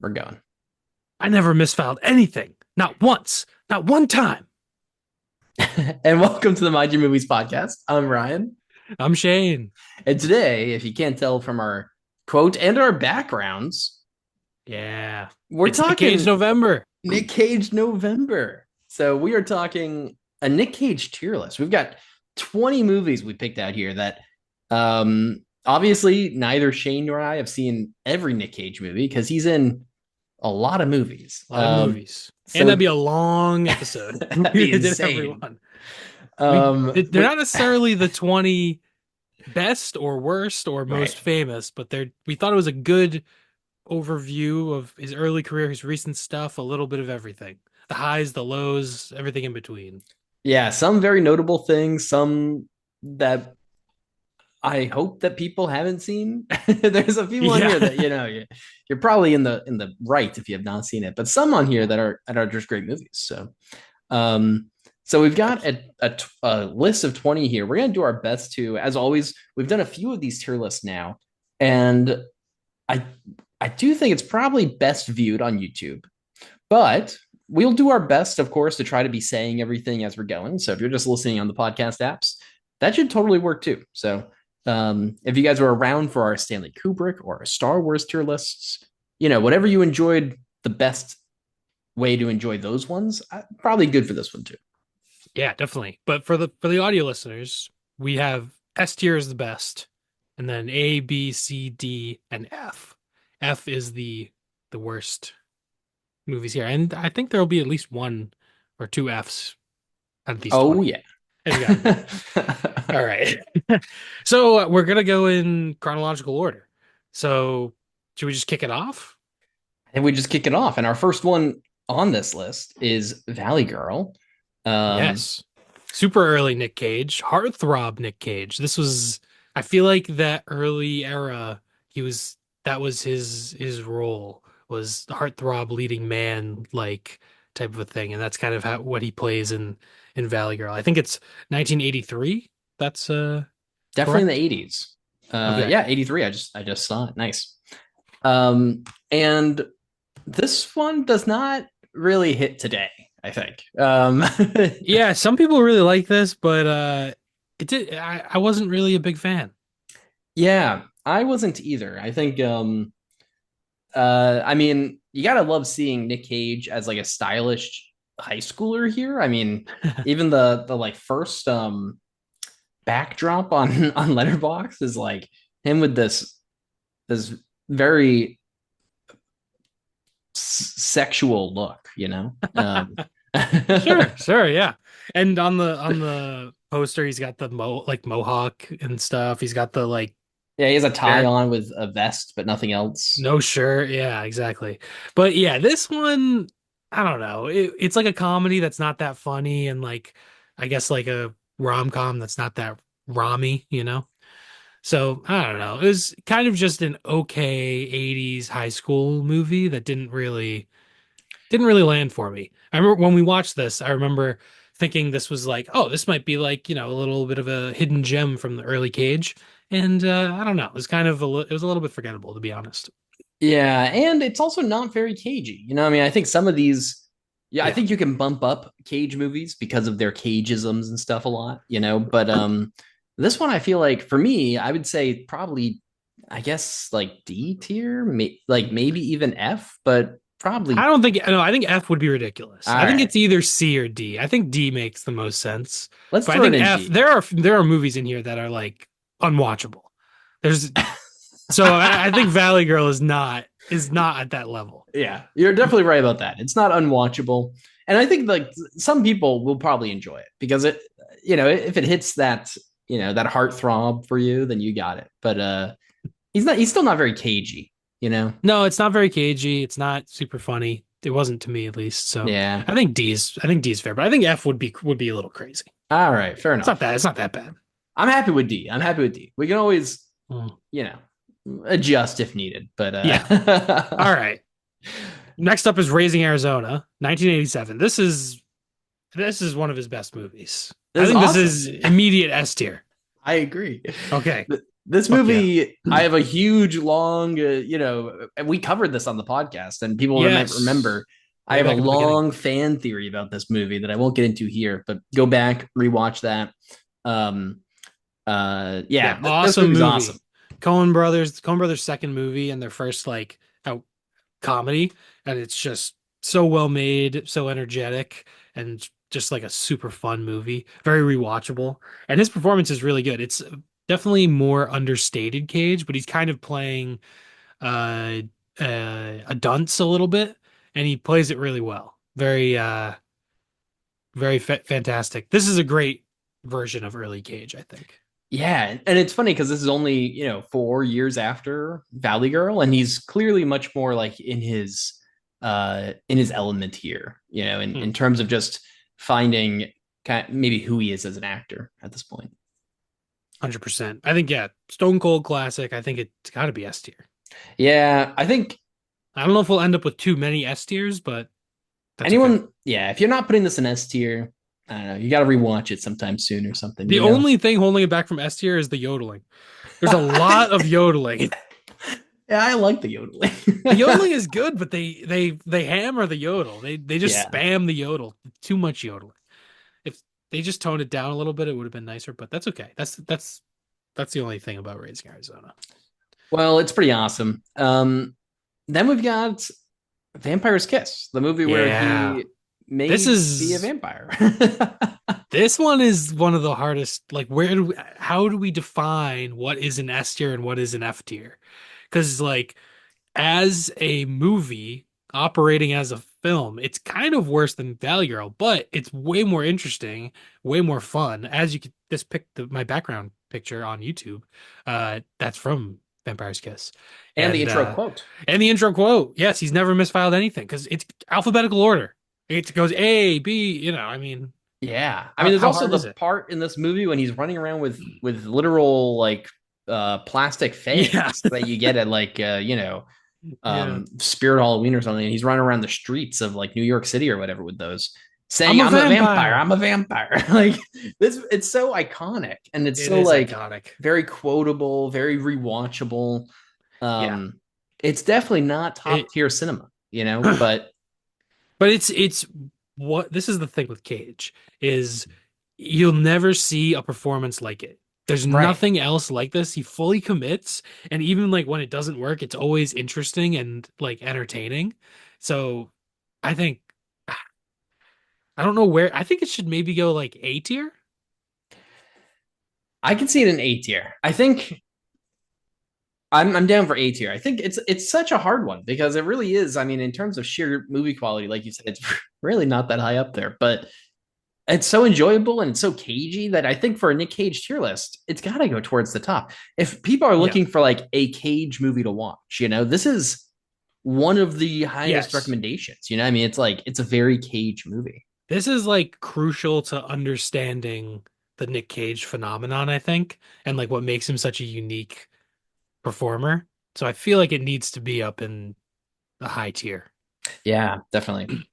We're going. I never misfiled anything. Not once. Not one time. And welcome to the Mind Your Movies podcast. I'm Ryan. I'm Shane. And today, if you can't tell from our quote and our backgrounds, Yeah. we're It's Nic Cage talking November. Nic Cage November. So we are talking a Nic Cage tier list. We've got 20 movies we picked out here that obviously neither Shane nor I have seen every Nic Cage movie because he's in a lot of movies. A lot of movies. And that'd So be a long episode. that'd We be did insane. everyone. They're But not necessarily the 20 best or worst or right. most famous, but we thought it was a good overview of his early career, his recent stuff, a little bit of everything. The highs, the lows, everything in between. Yeah, some very notable things, some that I hope that people haven't seen. There's a few on Yeah. here that you're probably in the right if you have not seen it, but some on here that are just great movies. Um, so we've got a list of 20 here. We're gonna do our best to, as always. We've done a few of these tier lists now, and I I do think it's probably best viewed on YouTube, but we'll do our best, of course, to try to be saying everything as we're going. So if you're just listening on the podcast apps, that should totally work too. So if you guys were around for our Stanley Kubrick or our Star Wars tier lists, whatever you enjoyed the best way to enjoy those ones, probably good for this one too. Yeah, definitely. But for the audio listeners, we have S tier is the best, and then A, B, C, D, and F. F is the worst movies here, and I think there will be at least one or two Fs out of these Oh 20. yeah. There's got to be. All right. So we're gonna go in chronological order. So should we just kick it off? And we just kick it off. And our first one on this list is Valley Girl. Um, Yes. Super early Nick Cage, heartthrob Nick Cage. I feel like that early era, that was his role was the heartthrob leading man like type of a thing, and that's kind of what he plays in Valley Girl. I think it's 1983. That's Definitely in the correct. 80s. Okay. Yeah, 83. I just saw it. Nice. And this one does not really hit today, I think. Yeah, some people really like this, but it did. I wasn't really a big fan. Yeah, I wasn't either. I think I mean, you gotta love seeing Nick Cage as like a stylish high schooler here. I mean, even the like first backdrop on on Letterbox is like him with this very sexual look, you know? Sure, sure, yeah. And on the poster, he's got the mohawk and stuff. He's got the like Yeah, he has a tie hair, on with a vest, but nothing else. no shirt. Yeah, exactly. But yeah, this one, I don't know. It's like a comedy that's not that funny, and like I guess like a rom-com that's not that rommy, you know? So I don't know. It was kind of just an okay 80s high school movie that didn't really land for me. I remember when we watched this, I remember thinking this was like, oh, this might be like, a little bit of a hidden gem from the early Cage. And I don't know. It was kind of it was a little bit forgettable, to be honest. Yeah, and it's also not very cagey. I mean, I think some of these, yeah, I Yeah. think you can bump up cage movies because of their cageisms and stuff a lot, but this one I feel like for me, I would say probably I guess like D tier, like maybe even F, but I probably don't think no, I think F would be ridiculous. all I think right. it's either C or D. I think D makes the most sense. Let's But I throw it think in F, G. there are movies in here that are like unwatchable. There's so I think Valley Girl is not at that level. Yeah, you're definitely right about that. It's not unwatchable, and I think like some people will probably enjoy it because if it hits that that heartthrob for you, then you got it. But he's still not very cagey. No, it's not very cagey. It's not super funny. It wasn't to me at least. So Yeah. I think D's fair, but I think F would be a little crazy. All right, fair It's not enough. that it's not that bad. I'm happy with D. I'm happy with D. We can always Mm. you know adjust if needed, but Yeah. All right. Next up is Raising Arizona, 1987. This is one of his best movies. I this is think this awesome. is immediate S tier. I agree. Okay. This Fuck yeah. movie, I have a huge, long, we covered this on the podcast, and people might Yes. remember. I Way have a back at the beginning. long fan theory about this movie that I won't get into here, but go back, rewatch that. Um, Yeah, this awesome movie's awesome. movie. Coen Brothers' second movie and their first like out comedy, and it's just so well made, so energetic, and just like a super fun movie. Very rewatchable. And his performance is really good. It's definitely more understated Cage, but he's kind of playing uh, a dunce a little bit, and he plays it really well. Very fantastic. This is a great version of early Cage, I think. Yeah, and it's funny because this is only 4 years after Valley Girl, and he's clearly much more like in his element here. Hmm. In terms of just finding maybe who he is as an actor at this point. 100%. I think, yeah, Stone Cold classic. I think it's got to be S tier. Yeah, I think I don't know if we'll end up with too many S tiers, but that's okay. if you're not putting this in S tier, I don't know, you got to rewatch it sometime soon or something. The only thing holding it back from S tier is the yodeling. There's a lot of yodeling. Yeah, I like the yodeling. The yodeling is good, but they hammer the yodel. They just Yeah. spam the yodel. Too much yodeling. If they just toned it down a little bit, it would have been nicer, but that's okay. That's the only thing about Raising Arizona. Well, it's pretty awesome. Then we've got Vampire's Kiss, the movie where Yeah. he This may be a is vampire. This one is one of the hardest. Like, how do we define what is an S tier and what is an F tier? Because, like, as a movie operating as a film, it's kind of worse than Valley Girl, but it's way more interesting, way more fun. As you could just pick my background picture on YouTube, that's from Vampire's Kiss, And the and intro quote. the intro quote. Yes, he's never misfiled anything because it's alphabetical order. It goes A, B. I mean, Yeah. I mean, how there's how also hard is the it? part in this movie when he's running around with literal like plastic Yeah. fangs that you get at like Yeah. Spirit Halloween or something, and he's running around the streets of like New York City or whatever with those, I'm saying, a "I'm a vampire, vampire. I'm a vampire." Like this, it's so iconic and it's It so is like iconic. very quotable, very rewatchable. Yeah. Um, it's definitely not top It tier cinema, but but it's what this is the thing with Cage is you'll never see a performance like it. There's right. nothing else like this. He fully commits, and even like when it doesn't work, it's always interesting and like entertaining. So I think I don't know where I think it should maybe go like A tier. I can see it in A tier. I think I'm down for A tier. I think it's such a hard one because it really is. I mean, in terms of sheer movie quality, like you said, it's really not that high up there, but it's so enjoyable and it's so cagey that I think for a Nick Cage tier list, it's got to go towards the top. If people are Yeah. looking for like a Cage movie to watch, this is one of the highest Yes. recommendations. I mean, it's like it's a very Cage movie. This is like crucial to understanding the Nick Cage phenomenon, I think, and like what makes him such a unique performer. So I feel like it needs to be up in the high tier. Yeah, definitely.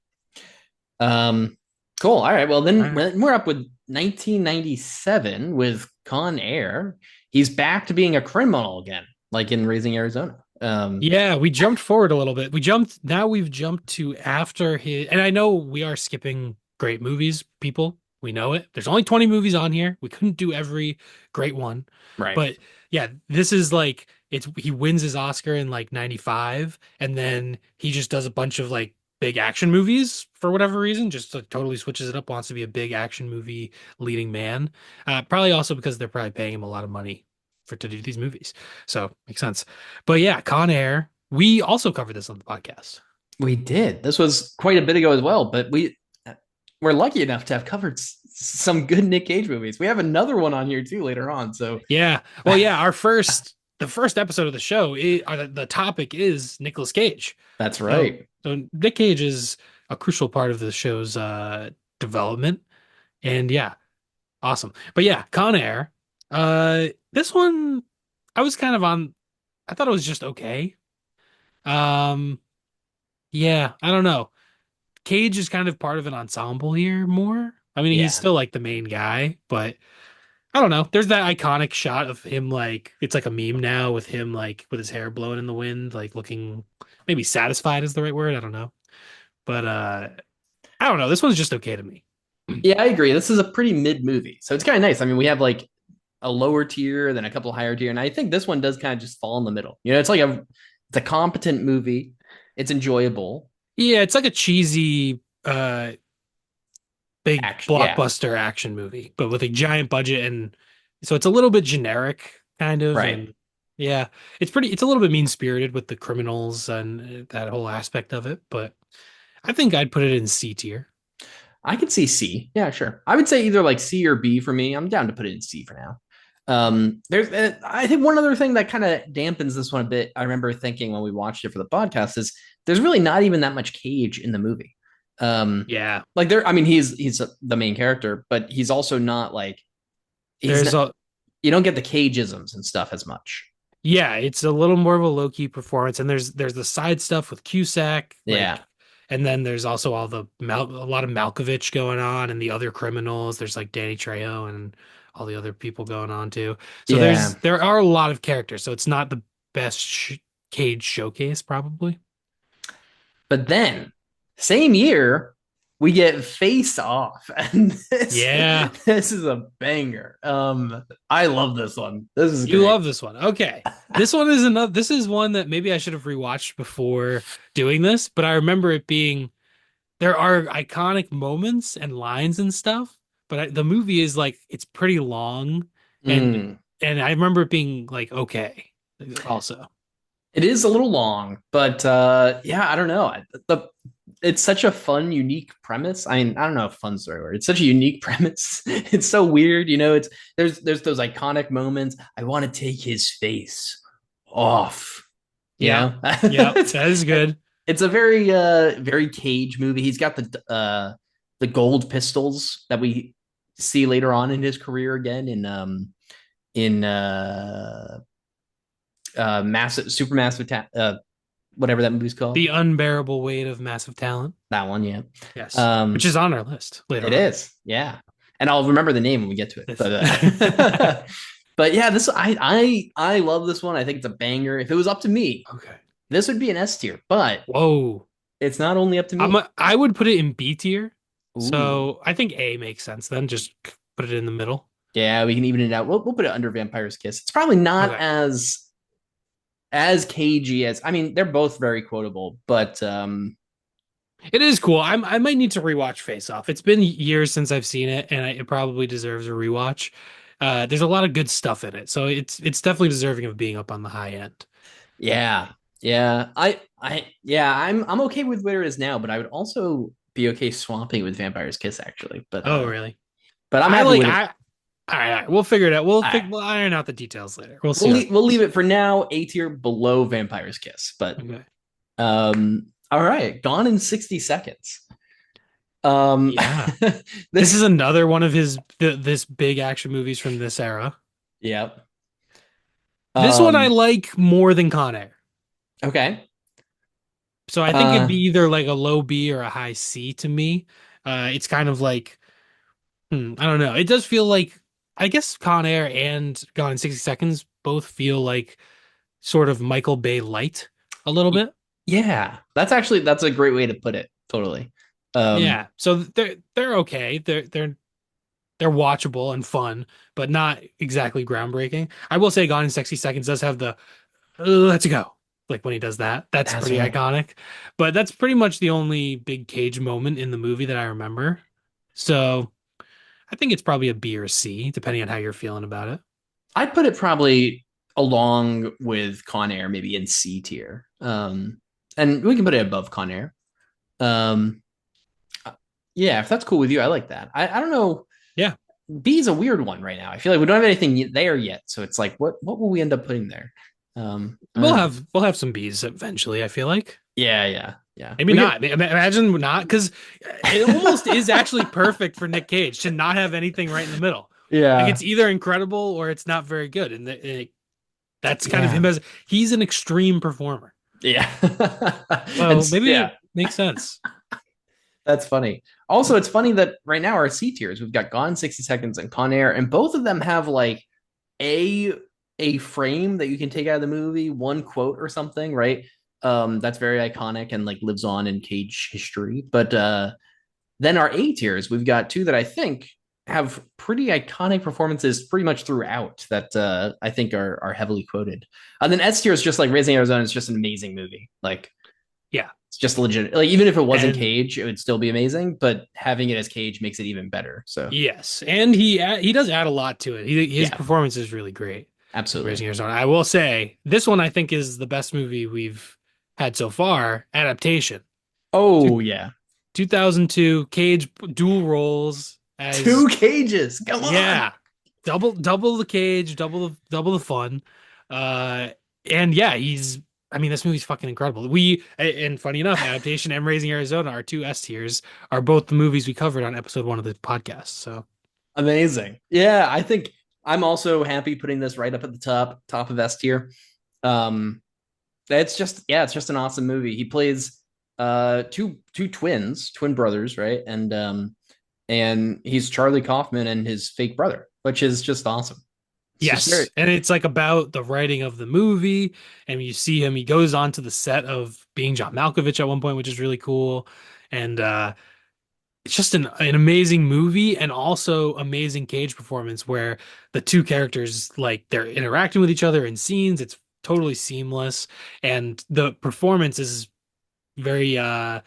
Um, cool. All right. Well, All then right. we're up with 1997 with Con Air. He's back to being a criminal again, like in Raising Arizona. Yeah, we jumped forward a little bit. We've jumped to after his, and I know we are skipping great movies, people. We know it. There's only 20 movies on here. We couldn't do every great one. right. But yeah, this is like he wins his Oscar in like 95 and then he just does a bunch of like big action movies for whatever reason, just like, totally switches it up, wants to be a big action movie leading man. Probably also because they're probably paying him a lot of money for to do these movies. So makes sense. But yeah, Con Air. We also covered this on the podcast. We did. This was quite a bit ago as well, but we're lucky enough to have covered some good Nick Cage movies. We have another one on here too later on. So Yeah. Well, yeah, the first episode of the show, the topic is Nicolas Cage. that's So, right. so Nick Cage is a crucial part of the show's development. And yeah, awesome. But yeah, Con Air. This one I was kind of on I thought it was just okay. Um, yeah, I don't know. Cage is kind of part of an ensemble here more. I mean, he's Yeah. still like the main guy, but I don't know. There's that iconic shot of him like it's like a meme now with him like with his hair blowing in the wind, like looking maybe satisfied is the right word. I don't know. But I don't know. This one's just okay to me. Yeah, I agree. This is a pretty mid movie, so it's kind of nice. I mean, we have like a lower tier, then a couple higher tier, and I think this one does kind of just fall in the middle. It's like it's a competent movie. It's enjoyable. Yeah, it's like a cheesy big Action, yeah, blockbuster action movie, but with a giant budget and so it's a little bit generic kind of right. and yeah, it's a little bit mean-spirited with the criminals and that whole aspect of it, but I think I'd put it in C tier. I could see C. Yeah, sure. I would say either like C or B for me. I'm down to put it in C for now. There's, I think one other thing that kind of dampens this one a bit. I remember thinking when we watched it for the podcast is there's really not even that much Cage in the movie. Yeah. Like there, I mean, he's the main character, but he's also not like he's There's not. a You don't get the Cageisms and stuff as much. Yeah, it's a little more of a low-key performance and there's the side stuff with Cusack Yeah, and then there's also all a lot of Malkovich going on and the other criminals. There's like Danny Trejo and all the other people going on too. So yeah. there are a lot of characters. So it's not the best Cage showcase probably. But then, same year, we get Face Off, and Yeah, this is a banger. I love this one. This is you great. love this one. Okay. This one is another this is one that maybe I should have rewatched before doing this, but I remember it being there are iconic moments and lines and stuff, but the movie is like it's pretty long and Mm. and I remember it being like okay also. It is a little long, but yeah, I don't know. It's such a fun, unique premise. I mean, I don't know if fun's the right word. It's such a unique premise. It's so weird, It's there's those iconic moments. I want to take his face off. You Yeah. know, Yeah, it's, that is good. it's a very Cage movie. He's got the gold pistols that we see later on in his career again in massive supermassive whatever that movie's called. The unbearable weight of massive talent. That one, yeah. Yes. Which Um, is on our list later it on. is, yeah. And I'll remember the name when we get to it. But yeah, this I love this one. I think it's a banger. If it was up to me, Okay. this would be an S tier, but Whoa. it's not only up to me. I would put it in B tier. Ooh. So I think A makes sense then. Just put it in the middle. Yeah, we can even it out. We'll put it under Vampire's Kiss. It's probably not Okay. as cagey as I mean, they're both very quotable, but It is cool. I might need to rewatch Face Off. It's been years since I've seen it, and it probably deserves a rewatch. There's a lot of good stuff in it, so it's definitely deserving of being up on the high end. yeah. Yeah. I'm okay with where it is now, but I would also be okay swapping with Vampire's Kiss actually. Oh, really? But I'm I happy like with it. I. All right, all right, we'll figure it out. All right. We'll iron out the details later. We'll see. We'll leave it for now, A tier below Vampire's Kiss. But Okay. all right, Gone in 60 Seconds. Um Yeah. This is this another one of this big action movies from this era. Yep. This one I Um like more than Con Air. okay. So I think it'd Uh be either like a low B or a high C to me. It's kind of like I don't know. It does feel like I guess Con Air and Gone in 60 Seconds both feel like sort of Michael Bay light a little bit. yeah, that's a great way to put it. Totally. Um Yeah. So they're okay. They're watchable and fun, but not exactly groundbreaking. I will say Gone in 60 Seconds does have the let's go. Like when he does that. That's that's pretty right. iconic. But that's pretty much the only big Cage moment in the movie that I remember. So I think it's probably a B or a C, depending on how you're feeling about it. I'd put it probably along with Con Air, maybe in C tier. And we can put it above Con Air. Um, yeah, if that's cool with you, I like that. I don't know. Yeah. B is a weird one right now. I feel like we don't have anything there yet, so it's like, what will we end up putting there? I don't know. We'll have some Bs eventually, I feel like. Yeah. Maybe We not. could, Imagine not, because it almost is actually perfect for Nic Cage to not have anything right in the middle. Like yeah, it's either incredible or it's not very good, and that's kind of yeah, him as he's an extreme performer. yeah. Well, maybe Yeah, it makes sense. that's funny. Also, it's funny that right now our C tiers, we've got Gone in 60 Seconds and Con Air, and both of them have like a a frame that you can take out of the movie, one quote or something, right? That's very iconic and like lives on in Cage history. But then our A tiers, we've got two that I think have pretty iconic performances pretty much throughout that I think are heavily quoted. And then S tier is just like Raising Arizona is just an amazing movie. Like Yeah. it's just legit. Like even if it wasn't And Cage, it would still be amazing. But having it as Cage makes it even better. So yes, and he does add a lot to it. His yeah, performance is really great in absolutely. Raising Arizona. I will say this one I think is the best movie we've had so far. Adaptation. Two, Oh yeah, 2002 Cage dual roles as two Cages. Come on. yeah, double the Cage, double the fun. Uh, and yeah, he's. I mean, this movie's fucking incredible. And funny enough, Adaptation and Raising Arizona, our two S tiers, are both the movies we covered on episode 1 of the podcast. So. Amazing. Yeah, I think I'm also happy putting this right up at the top of S tier. Um, it's just yeah, it's just an awesome movie. He plays two twin brothers, right? And he's Charlie Kaufman and his fake brother, which is just awesome. It's just very Yes, and it's like about the writing of the movie, and you see him. He goes on to the set of being John Malkovich at one point, which is really cool, and it's just an amazing movie, and also amazing Cage performance where the two characters like they're interacting with each other in scenes. It's totally seamless, and the performance is very uh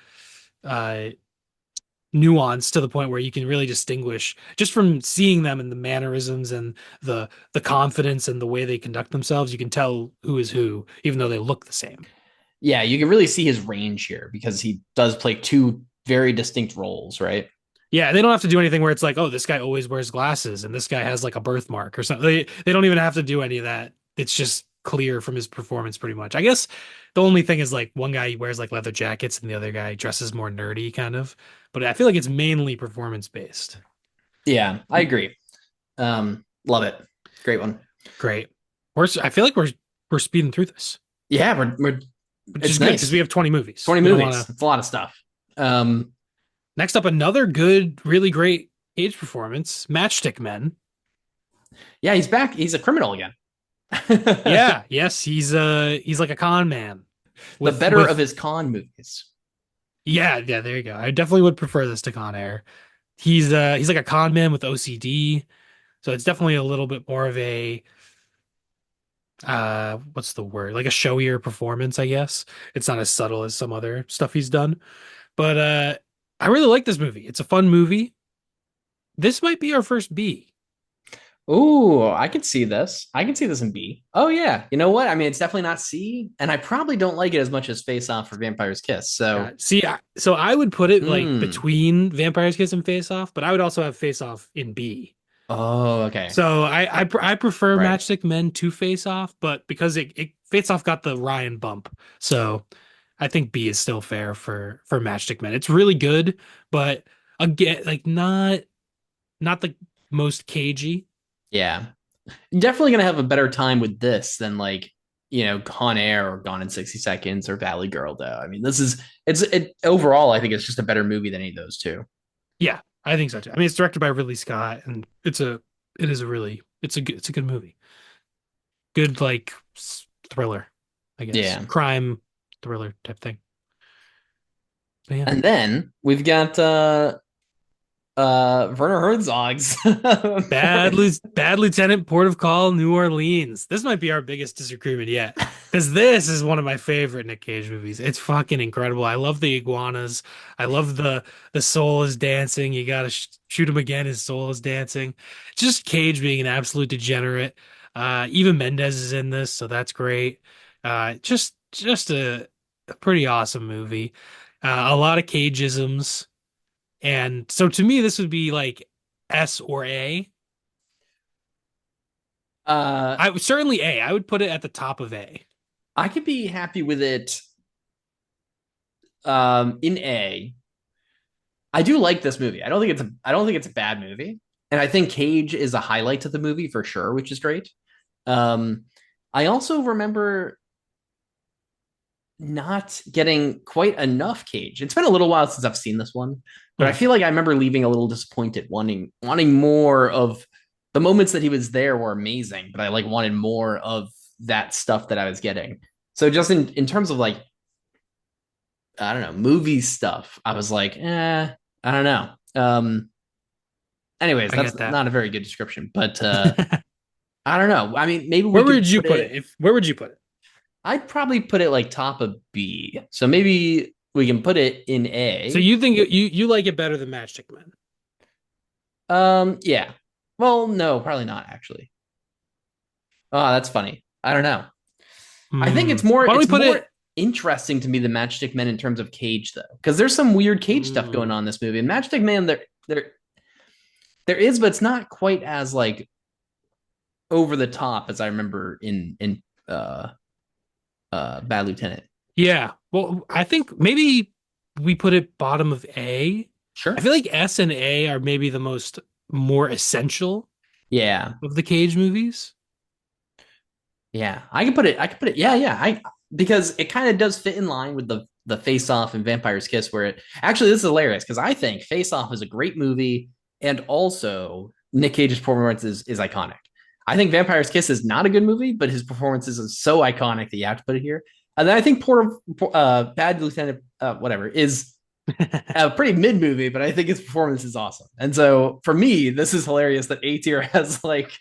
nuance to the point where you can really distinguish just from seeing them and the mannerisms and the confidence and the way they conduct themselves. You can tell who is who, even though they look the same. yeah, you can really see his range here because he does play two very distinct roles, right? Yeah, they don't have to do anything where it's like, oh, this guy always wears glasses and this guy has like a birthmark or something. They don't even have to do any of that. It's just clear from his performance pretty much. I guess the only thing is like one guy wears like leather jackets and the other guy dresses more nerdy kind of. But I feel like it's mainly performance based. Yeah, I agree. Love it. Great one. Great. I feel like we're speeding through this, Yeah, we're which is it's good because nice. we have 20 movies. 20 We don't want movies. to. It's a lot of stuff. Um, Next up, another good, really great Cage performance, Matchstick Men. yeah, he's back. He's a criminal again. Yeah, yes, he's like a con man The with better of with his con movies. yeah, there you go. I definitely would prefer this to Con Air. He's like a con man with OCD, so it's definitely a little bit more of a what's the word? Like a showier performance, I guess. It's not as subtle as some other stuff he's done. But I really like this movie. It's a fun movie. This might be our first B. Ooh, I can see this. I can see this in B. Oh yeah. You know what? I mean, it's definitely not C, and I probably don't like it as much as Face Off for Vampire's Kiss. So, So I would put it like hmm. between Vampire's Kiss and Face Off, but I would also have Face Off in B. Oh, okay. So I prefer Right. Matchstick Men to Face Off, but because it Face Off got the Ryan bump, so I think B is still fair for Matchstick Men. It's really good, but again, like not the most cagey. Yeah. Definitely gonna have a better time with this than like, Con Air or Gone in 60 Seconds or Valley Girl, though. I mean, it overall, I think it's just a better movie than any of those two. Yeah, I think so too. I mean, it's directed by Ridley Scott, and it is a really it's a good movie. Good like thriller, I guess, Yeah. crime thriller type thing. But yeah. And then we've got Werner Herzog's Bad Lieutenant, Port of Call, New Orleans. This might be our biggest disagreement yet. Because this is one of my favorite Nick Cage movies. It's fucking incredible. I love the iguanas. I love the soul is dancing. You gotta shoot him again. His soul is dancing. Just Cage being an absolute degenerate. Even Mendez is in this, so that's great. Just a pretty awesome movie. A lot of Cageisms. And so to me, this would be like S or A. uh I certainly A. I would put it at the top of A. I could be happy with it in A. I do like this movie. I don't think it's a bad movie. And I think Cage is a highlight to the movie for sure, which is great. Um I also remember not getting quite enough Cage. It's been a little while since I've seen this one, but I Hmm, feel like I remember leaving a little disappointed, wanting more of the moments that he was there were amazing, but I like wanted more of that stuff that I was getting. So just in terms of like I don't know movie stuff, I was like, I don't know. Anyways, I that's get that. not a very good description, but I don't know. I mean, maybe we Where could would you put put it? it. If where would you put it? I'd probably put it like top of B. So maybe we can put it in So A. you think you like it better than Matchstick Men? Yeah. Well, no, probably not actually. Oh, that's funny. I don't know. I think Hmm. Why don't we it's put more it? interesting to me the Matchstick Men in terms of Cage though, because there's some weird Cage stuff going Hmm. on in this movie. And Matchstick Man, there there is, but it's not quite as like over the top as I remember in uh Bad Lieutenant. Yeah. Well, I think maybe we put it bottom of A. I Sure. feel like S and A are maybe the most more essential Yeah. of the Cage movies. Yeah. I can put it. Yeah, yeah. I because it kind of does fit in line with the Face Off and Vampire's Kiss, where it actually this is hilarious because I think Face Off is a great movie, and also Nick Cage's performance is iconic. I think Vampire's Kiss is not a good movie, but his performances is so iconic that you have to put it here. And then I think Bad Lieutenant, whatever, is a pretty mid movie, but I think his performance is awesome. And so for me, this is hilarious that A tier has like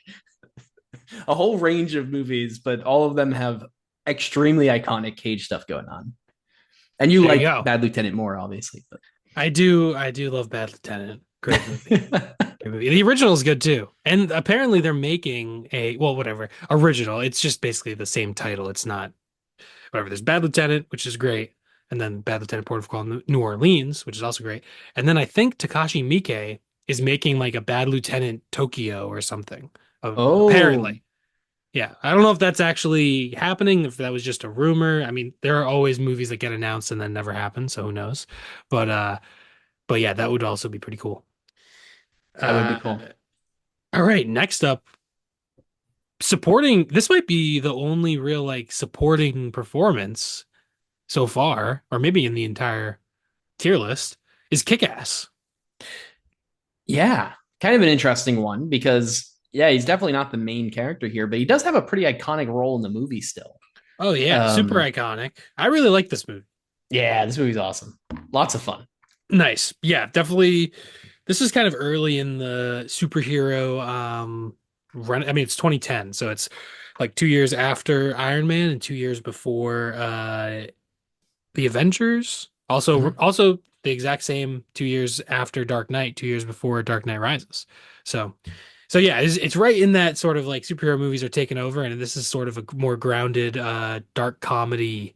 a whole range of movies, but all of them have extremely iconic Cage stuff going on. And you There you like go. Bad Lieutenant more, obviously. I do love Bad Lieutenant. Great movie. But Great movie. The original is good too. And apparently they're making a, well, whatever, original. It's just basically the same title. It's not whatever. There's Bad Lieutenant, which is great. And then Bad Lieutenant Port of Call New Orleans, which is also great. And then I think Takashi Miike is making like a Bad Lieutenant Tokyo or something. oh, Apparently. Yeah. I don't know if that's actually happening, if that was just a rumor. I mean, there are always movies that get announced and then never happen, so who knows? But but yeah, that would also be pretty cool. that would be Uh cool. all right, next up, supporting, this might be the only real like supporting performance so far, or maybe in the entire tier list, is Kick-Ass. Yeah, kind of an interesting one because yeah, he's definitely not the main character here, but he does have a pretty iconic role in the movie still. Oh yeah, super Um, iconic. I really like this movie. yeah, this movie's awesome. Lots of fun. Nice. Yeah, definitely. This is kind of early in the superhero run. I mean, it's 2010, so it's like 2 years after Iron Man and 2 years before the Avengers. Also, Mhm. also the exact same 2 years after Dark Knight, 2 years before Dark Knight Rises. So, so yeah, it's right in that sort of like superhero movies are taking over, and this is sort of a more grounded, dark comedy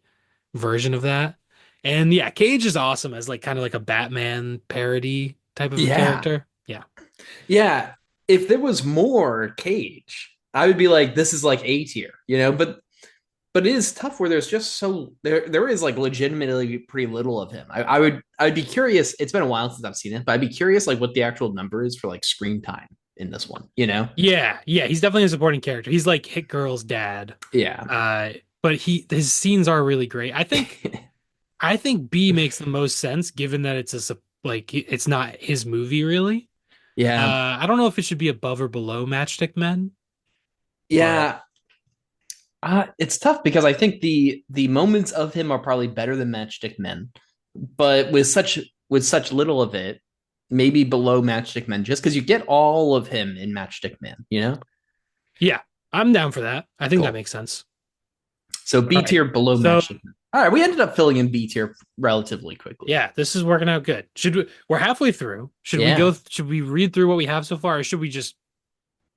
version of that. And yeah, Cage is awesome as like kind of like a Batman parody type of a Yeah, character. Yeah. yeah. If there was more Cage, I would be like, this is like A tier, you know. But it is tough where there's just so there is like legitimately pretty little of him. I'd be curious. It's been a while since I've seen it, but I'd be curious like what the actual number is for like screen time in this one. You know? Yeah, yeah, he's definitely a supporting character. He's like Hit Girl's dad. Yeah. But his scenes are really great. I think B makes the most sense given that like it's not his movie really. Yeah. I don't know if it should be above or below Matchstick Men, but Yeah. It's tough because I think the moments of him are probably better than Matchstick Men, but with such little of it, maybe below Matchstick Men, just because you get all of him in Matchstick Men. You know? yeah, I'm down for that. I think that Cool. makes sense. So All B right. tier below So Matchstick Men. All right, we ended up filling in B tier relatively quickly. yeah, this is working out good. We're halfway through. Yeah. Should we read through what we have so far, or should we just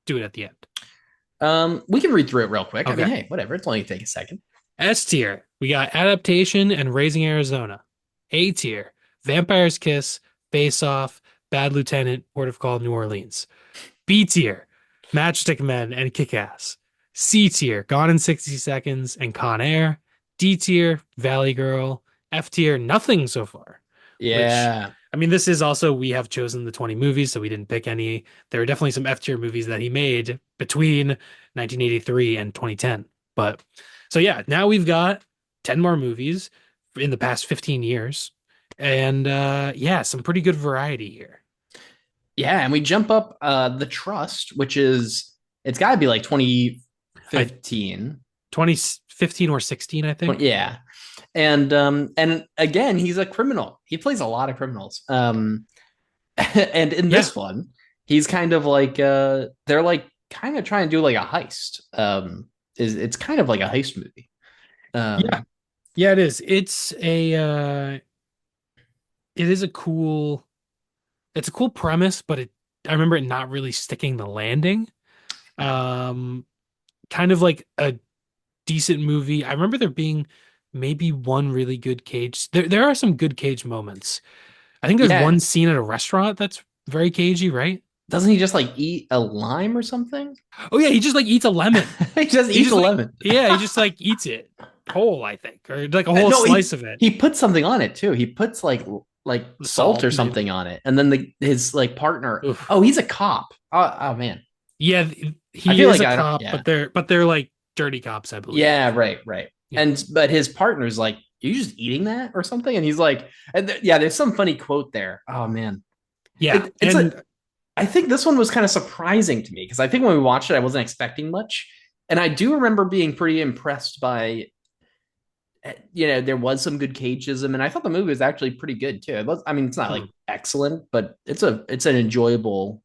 do it at the end? We can read through it real quick. I mean, Okay. hey, whatever. It's only take a second. S tier, we got Adaptation and Raising Arizona. A tier, Vampire's Kiss, Face Off, Bad Lieutenant, Port of Call, New Orleans. B tier, Matchstick Men and Kick-Ass. C tier, Gone in 60 Seconds and Con Air. D tier, Valley Girl. F tier, nothing so far. Which, Yeah. I mean, this is also, we have chosen the 20 movies, so we didn't pick any. There are definitely some F tier movies that he made between 1983 and 2010. But so yeah, now we've got 10 more movies in the past 15 years. And yeah, some pretty good variety here. Yeah, and we jump up The Trust, which is it's got to be like I 2015. 2015 or 16, I think. Yeah. And again, he's a criminal. He plays a lot of criminals. And in Yeah. this one, he's kind of like they're like kind of trying to do like a heist. Is it's kind of like a heist movie. Yeah. Um Yeah, it is. It is a cool it's a cool premise, but I remember it not really sticking the landing. Um Kind of like a decent movie. I remember there being maybe one really good Cage. There are some good Cage moments. I think there's yeah, one scene at a restaurant that's very cagey, right? doesn't he just like eat a lime or something? Oh yeah, he just like eats a lemon. He just He eats just a like lemon. yeah, he just like eats it whole, I think, or like a whole No, slice of it. he puts something on it too. He puts like The salt salt, or something maybe. on it, and then his like partner. Oof. Oh, he's a cop. Oh man, Yeah, I he feel is like a I don't. cop, Yeah, but they're like dirty cops, I believe. yeah, right. Yeah. And but his partner's like, "Are you just eating that or something?" And he's like, yeah, there's some funny quote there. Oh man, Yeah. it's a. And I think this one was kind of surprising to me because I think when we watched it, I wasn't expecting much, and I do remember being pretty impressed by there was some good cageism, and I thought the movie was actually pretty good too. It was, I mean, it's not like mhm. excellent, but it's an enjoyable,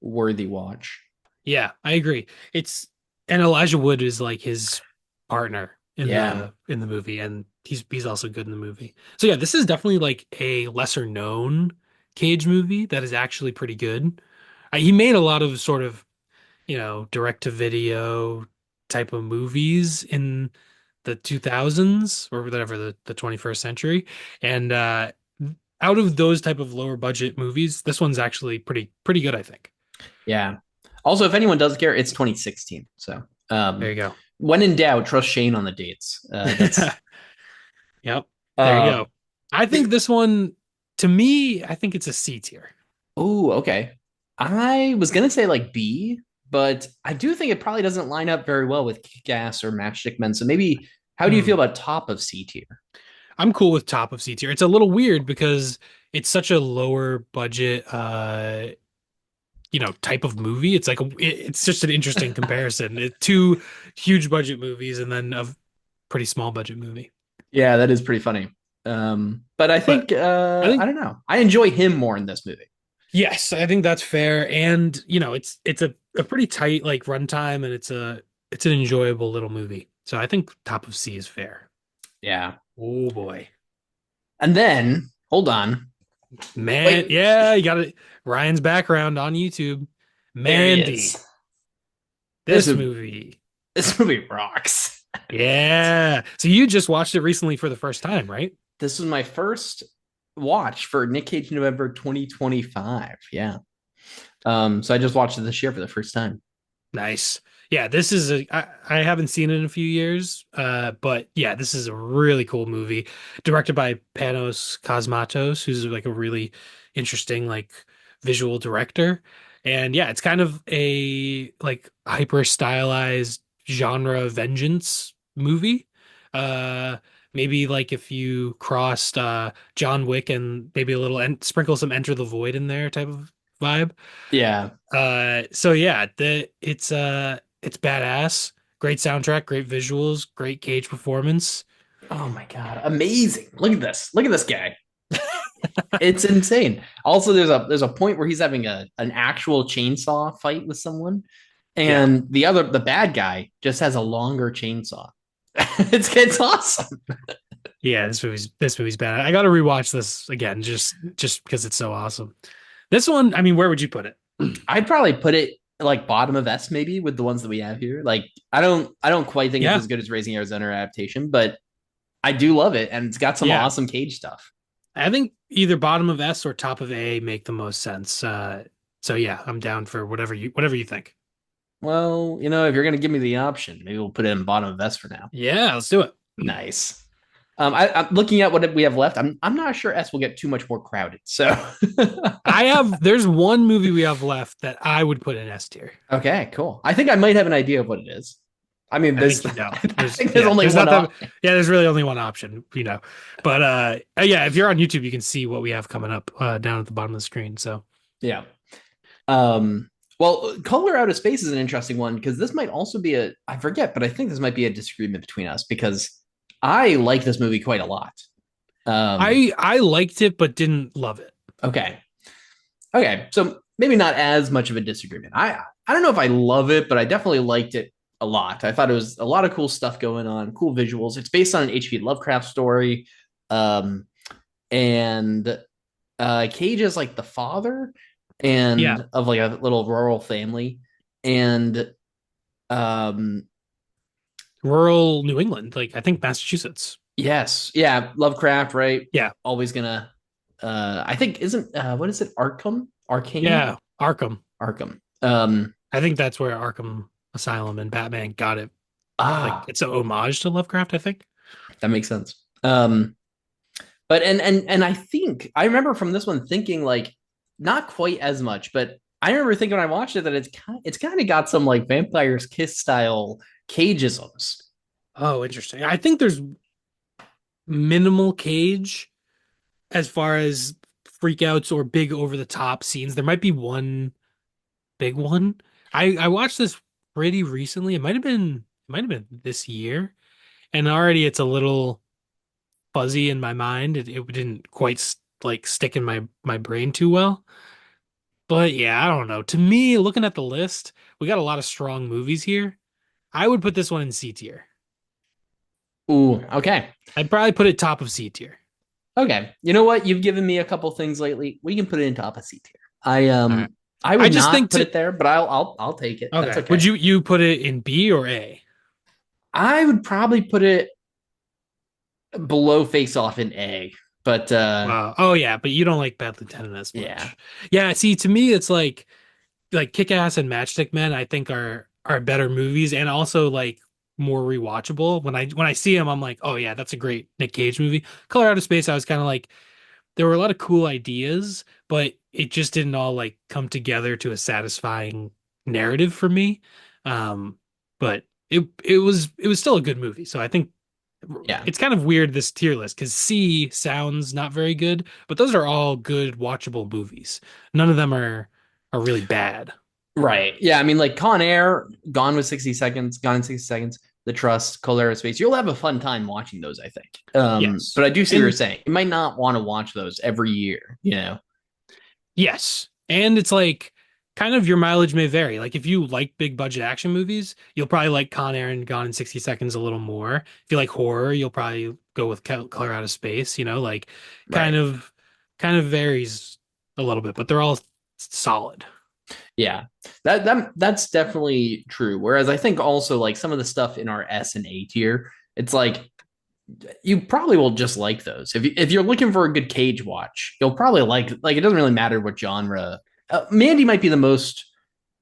worthy watch. Yeah, I agree. It's and Elijah Wood is like his partner Yeah, in the movie, and he's also good in the movie. So yeah, this is definitely like a lesser known Cage movie that is actually pretty good. He made a lot of sort of, direct to video type of movies in the 2000s or whatever, the 21st century. And out of those type of lower budget movies, this one's actually pretty good, I think. yeah. Also, if anyone does care, it's 2016. So, There you go. when in doubt, trust Shane on the dates. That's Yep. There you uh, go. I think this one, to me, I think it's a C tier. oh, okay. I was gonna say like B, but I do think it probably doesn't line up very well with Kick-Ass or Matchstick Men. So maybe, how do you feel Hmm. about top of C tier? I'm cool with top of C tier. It's a little weird because it's such a lower budget, type of movie. It's like it's just an interesting comparison. Two huge budget movies and then a pretty small budget movie. Yeah, that is pretty funny. But I But think I I think don't know. I enjoy him more in this movie. yes, I think that's fair. And it's a pretty tight like runtime, and it's an enjoyable little movie. So I think top of C is fair. Yeah. Oh boy. And then hold on. Man, Wait, yeah, you got it. Ryan's background on YouTube. there he is. Mandy. This This movie, movie. this movie rocks. Yeah. So you just watched it recently for the first time, right? This was my first watch for Nic Cage November 2025. Yeah. So I just watched it this year for the first time. Nice. Yeah, this is I haven't seen it in a few years, but yeah, this is a really cool movie directed by Panos Cosmatos, who's like a really interesting like visual director. And yeah, it's kind of a like hyper stylized genre vengeance movie. Uh Maybe like if you crossed John Wick and maybe a little and sprinkle some Enter the Void in there type of vibe. Yeah. So yeah, it's badass. Great soundtrack, great visuals, great Cage performance. Oh my god, amazing! Look at this. Look at this guy. It's insane. Also, there's a point where he's having an actual chainsaw fight with someone, Yeah. and the bad guy just has a longer chainsaw. It's awesome. Yeah, this movie's bad. I got to rewatch this again just because it's so awesome. This one, I mean, where would you put it? I'd probably put it like bottom of S maybe with the ones that we have here. Like I don't quite think it's Yeah. as good as Raising Arizona or Adaptation, but I do love it, and it's got some Yeah. awesome Cage stuff. I think either bottom of S or top of A make the most sense. So yeah, I'm down for whatever you think. Well, if you're gonna give me the option, maybe we'll put it in bottom of S for now. Yeah, let's do it. Nice. I'm looking at what we have left. I'm not sure S will get too much more crowded. So There's one movie we have left that I would put in S tier. okay, cool. I think I might have an idea of what it is. I mean, I this. think you know. I There's think there's yeah, only there's one not that option. yeah, there's really only one option, you know. But yeah, if you're on YouTube, you can see what we have coming up down at the bottom of the screen. So Yeah. Um. Well, Color Out of Space is an interesting one because this might also be a. I forget, but I think this might be a disagreement between us because I like this movie quite a lot. Um. I liked it but didn't love it. Okay. Okay. So maybe not as much of a disagreement. I don't know if I love it, but I definitely liked it a lot. I thought it was a lot of cool stuff going on, cool visuals. It's based on an H.P. Lovecraft story. Um. And Cage is like the father Yeah. and of like a little rural family, and um, Rural New England, like I think Massachusetts. yes, yeah, Lovecraft, right? Yeah. Always gonna. I think isn't what is it? Arcane, Yeah. Arkham. Arkham. I think that's where Arkham Asylum and Batman got it. Like Ah, it's a homage to Lovecraft, I think. that makes sense. But and I think I remember from this one thinking like not quite as much, but I remember thinking when I watched it that it's kind of got some like Vampire's Kiss style cageisms. Oh, interesting. I think there's minimal Cage as far as freakouts or big over the top scenes. There might be one big one. I watched this pretty recently. It might have been this year, and already it's a little fuzzy in my mind. It didn't quite like stick in my brain too well. But yeah, I don't know. To me, looking at the list, we got a lot of strong movies here. I would put this one in C tier. Ooh, okay. I'd probably put it top of C tier. Okay. You know what? You've given me a couple things lately. We can put it in top of C tier. All right. I I would just not think put to it there, but I'll take it. That's okay. Would okay. you put it in B or A? I would probably put it below Face Off in A, but Oh yeah, but you don't like Bad Lieutenant as yeah. much. Yeah, see, to me, it's like Kick-Ass and Matchstick Men. I think are better movies and also like more rewatchable. When I see them, I'm like, oh yeah, that's a great Nick Cage movie. Color Out of Space, I was kind of like, there were a lot of cool ideas, but it just didn't all like come together to a satisfying narrative for me. Um, but it was still a good movie. So I think Yeah. it's kind of weird this tier list because C sounds not very good, but those are all good watchable movies. None of them are really bad. Right. Yeah. I mean, like Con Air, Gone with 60 Seconds, Gone in 60 Seconds, The Trust, Cold Space. You'll have a fun time watching those, I think. But Yes. I do see what you're And saying. You might not want to watch those every year, you know? yes. And it's like kind of your mileage may vary. Like if you like big budget action movies, you'll probably like Con Air and Gone in 60 Seconds a little more. If you like horror, you'll probably go with Color Out of Space, like kind Right. of kind of varies a little bit, but they're all solid. Yeah. That's definitely true. Whereas I think also like some of the stuff in our S and A tier, it's like you probably will just like those. If you're looking for a good cage watch, you'll probably like it doesn't really matter what genre. Mandy might be the most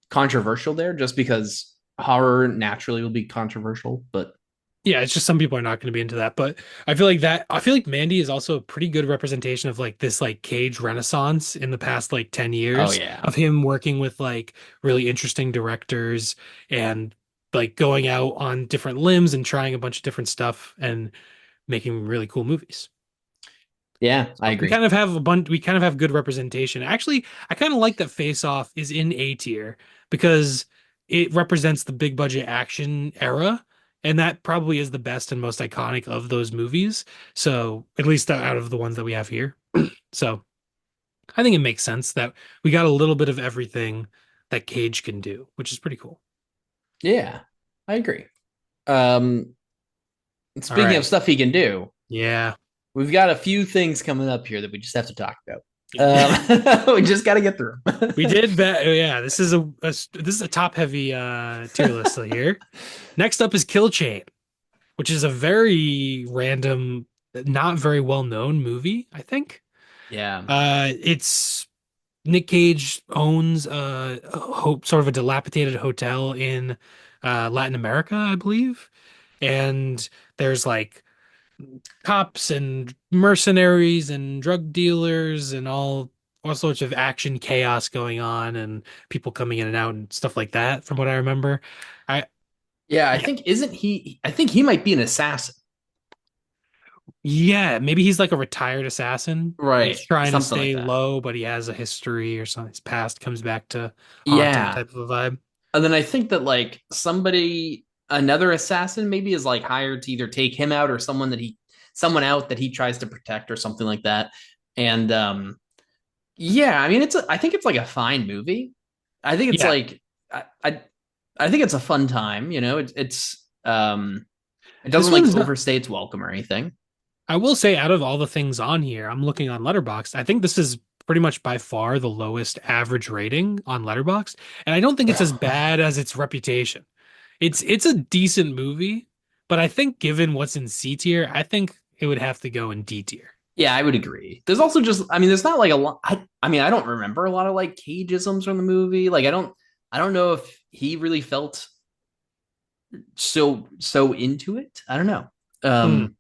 controversial there just because horror naturally will be controversial, but Yeah, it's just some people are not going to be into that, but I feel like Mandy is also a pretty good representation of like this like Cage renaissance in the past like 10 oh years yeah. of him working with like really interesting directors and like going out on different limbs and trying a bunch of different stuff and making really cool movies. Yeah, I So agree. we kind of have good representation. Actually, I kind of like that Face Off is in A tier because it represents the big budget action era, and that probably is the best and most iconic of those movies. So, at least out of the ones that we have here. So, I think it makes sense that we got a little bit of everything that Cage can do, which is pretty cool. Yeah, I agree. Um, All Speaking of right. stuff he can do, Yeah. we've got a few things coming up here that we just have to talk about. We just got to get through. We did bet. Yeah, this is a top heavy tier list here. Next up is Kill Chain, which is a very random, not very well known movie, I think. Yeah. It's Nick Cage owns sort of a dilapidated hotel in Latin America, I believe. And there's like cops and mercenaries and drug dealers and all sorts of action chaos going on and people coming in and out and stuff like that, from what I remember. Yeah, I Yeah. think isn't he? I think he might be an assassin, Yeah, maybe he's like a retired assassin. He's right? trying to Something like stay that. low, but he has a history or something. His past comes back to haunt him Yeah, type of a vibe. and then I think that like somebody, another assassin, maybe is like hired to either take him out or someone out that he tries to protect or something like that. And yeah, I mean, I think it's like a fine movie. I think it's Yeah, like, I think it's a fun time. You know, it this doesn't like one's not. overstay its welcome or anything. I will say, out of all the things on here, I'm looking on Letterboxd. I think this is pretty much by far the lowest average rating on Letterboxd, and I don't think it's as bad as its reputation. It's a decent movie, but I think given what's in C tier, I think it would have to go in D tier. Yeah, I would agree. There's also just, I mean, there's not like a lot. I mean, I don't remember a lot of like cageisms from the movie. Like, I don't know if he really felt so into it. I don't know. Hmm. Um,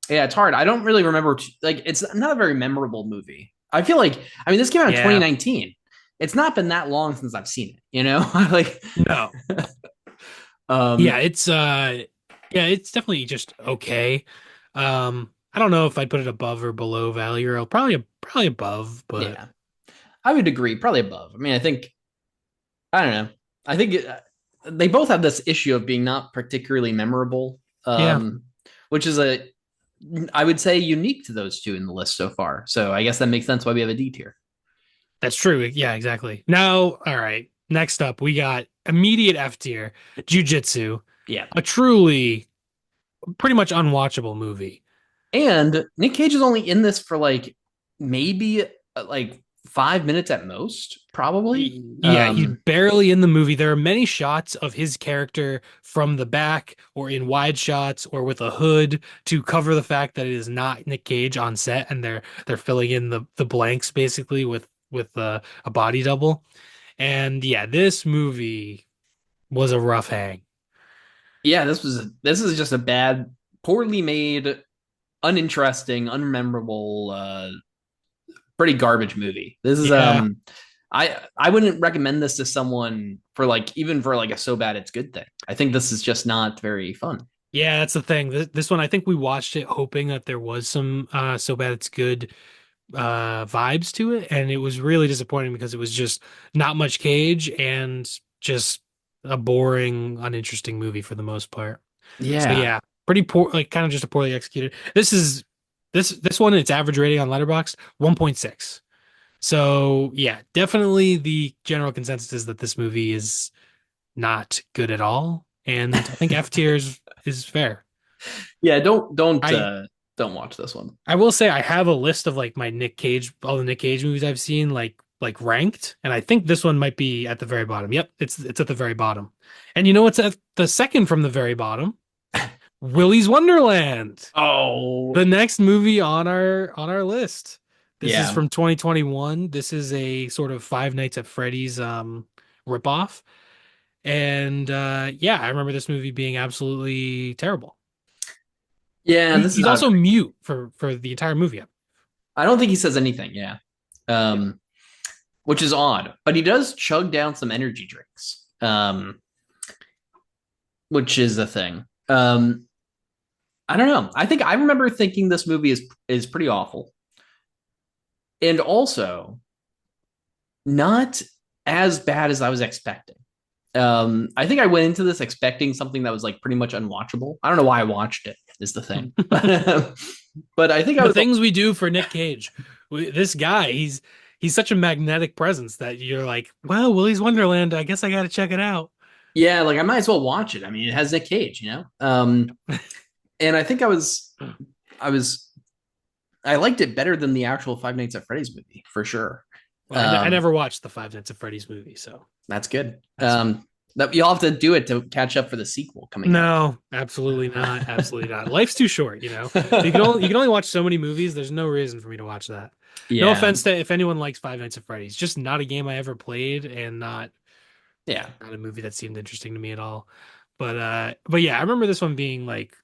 yeah, it's hard. I don't really remember. Like, it's not a very memorable movie. I feel like, I mean, this came out in Yeah. 2019. It's not been that long since I've seen it. You know, like, No. Yeah, um, it's definitely just okay. I don't know if I'd put it above or below Valley Girl. Probably above, but yeah, I would agree. Probably above. I mean, I don't know. I think they both have this issue of being not particularly memorable, yeah, which is I would say, unique to those two in the list so far. So I guess that makes sense why we have a D tier. that's true. Yeah, exactly. Now, all right. Next up, we got immediate F tier, Jiu-Jitsu, Yeah. a truly pretty much unwatchable movie. And Nick Cage is only in this for like maybe like 5 minutes at most, probably. Yeah, he's barely in the movie. There are many shots of his character from the back or in wide shots or with a hood to cover the fact that it is not Nick Cage on set, and they're filling in the blanks basically with a body double. And yeah, this movie was a rough hang. Yeah, this is just a bad, poorly made, uninteresting, unmemorable, pretty garbage movie. This is Yeah, I wouldn't recommend this to someone for like even for like a so bad it's good thing. I think this is just not very fun. yeah, that's the thing. This one, I think we watched it hoping that there was some so bad it's good vibes to it, and it was really disappointing because it was just not much Cage and just a boring, uninteresting movie for the most part. So Yeah. yeah, pretty poor, like kind of just a poorly executed. This one, its average rating on Letterboxd 1.6. So yeah, definitely the general consensus is that this movie is not good at all, and I think F tier is fair. Yeah, I don't watch this one. I will say I have a list of like my Nick Cage, all the Nick Cage movies I've seen, like ranked, and I think this one might be at the very bottom. Yep, it's at the very bottom. And you know what's at the second from the very bottom? Willy's Wonderland, Oh, the next movie on our list. This is yeah. from 2021. This is a sort of Five Nights at Freddy's ripoff. And yeah, I remember this movie being absolutely terrible. Yeah, this is He's not a also very mute for the entire movie. I don't think he says anything, yeah. Yeah. Um, which is odd, but he does chug down some energy drinks. Which is the thing. I don't know. I think I remember thinking this movie is pretty awful. And also not as bad as I was expecting. I think I went into this expecting something that was like pretty much unwatchable. I don't know why I watched it, is the thing. But I think I The was things we do for Nick Cage. This guy, he's such a magnetic presence that you're like, well, Willy's Wonderland. I guess I got to check it out. yeah, like I might as well watch it. I mean, it has Nick Cage, you know? And I think I was I liked it better than the actual Five Nights at Freddy's movie for sure. Well, I Um, never watched the Five Nights at Freddy's movie, so that's good. that's That you'll have to do it to catch up for the sequel coming out. no, absolutely not, absolutely not. Life's too short, you know. You can only watch so many movies. There's no reason for me to watch that. No Yeah, offense to if anyone likes Five Nights at Freddy's, just not a game I ever played, and yeah. not a movie that seemed interesting to me at all. But yeah, I remember this one being like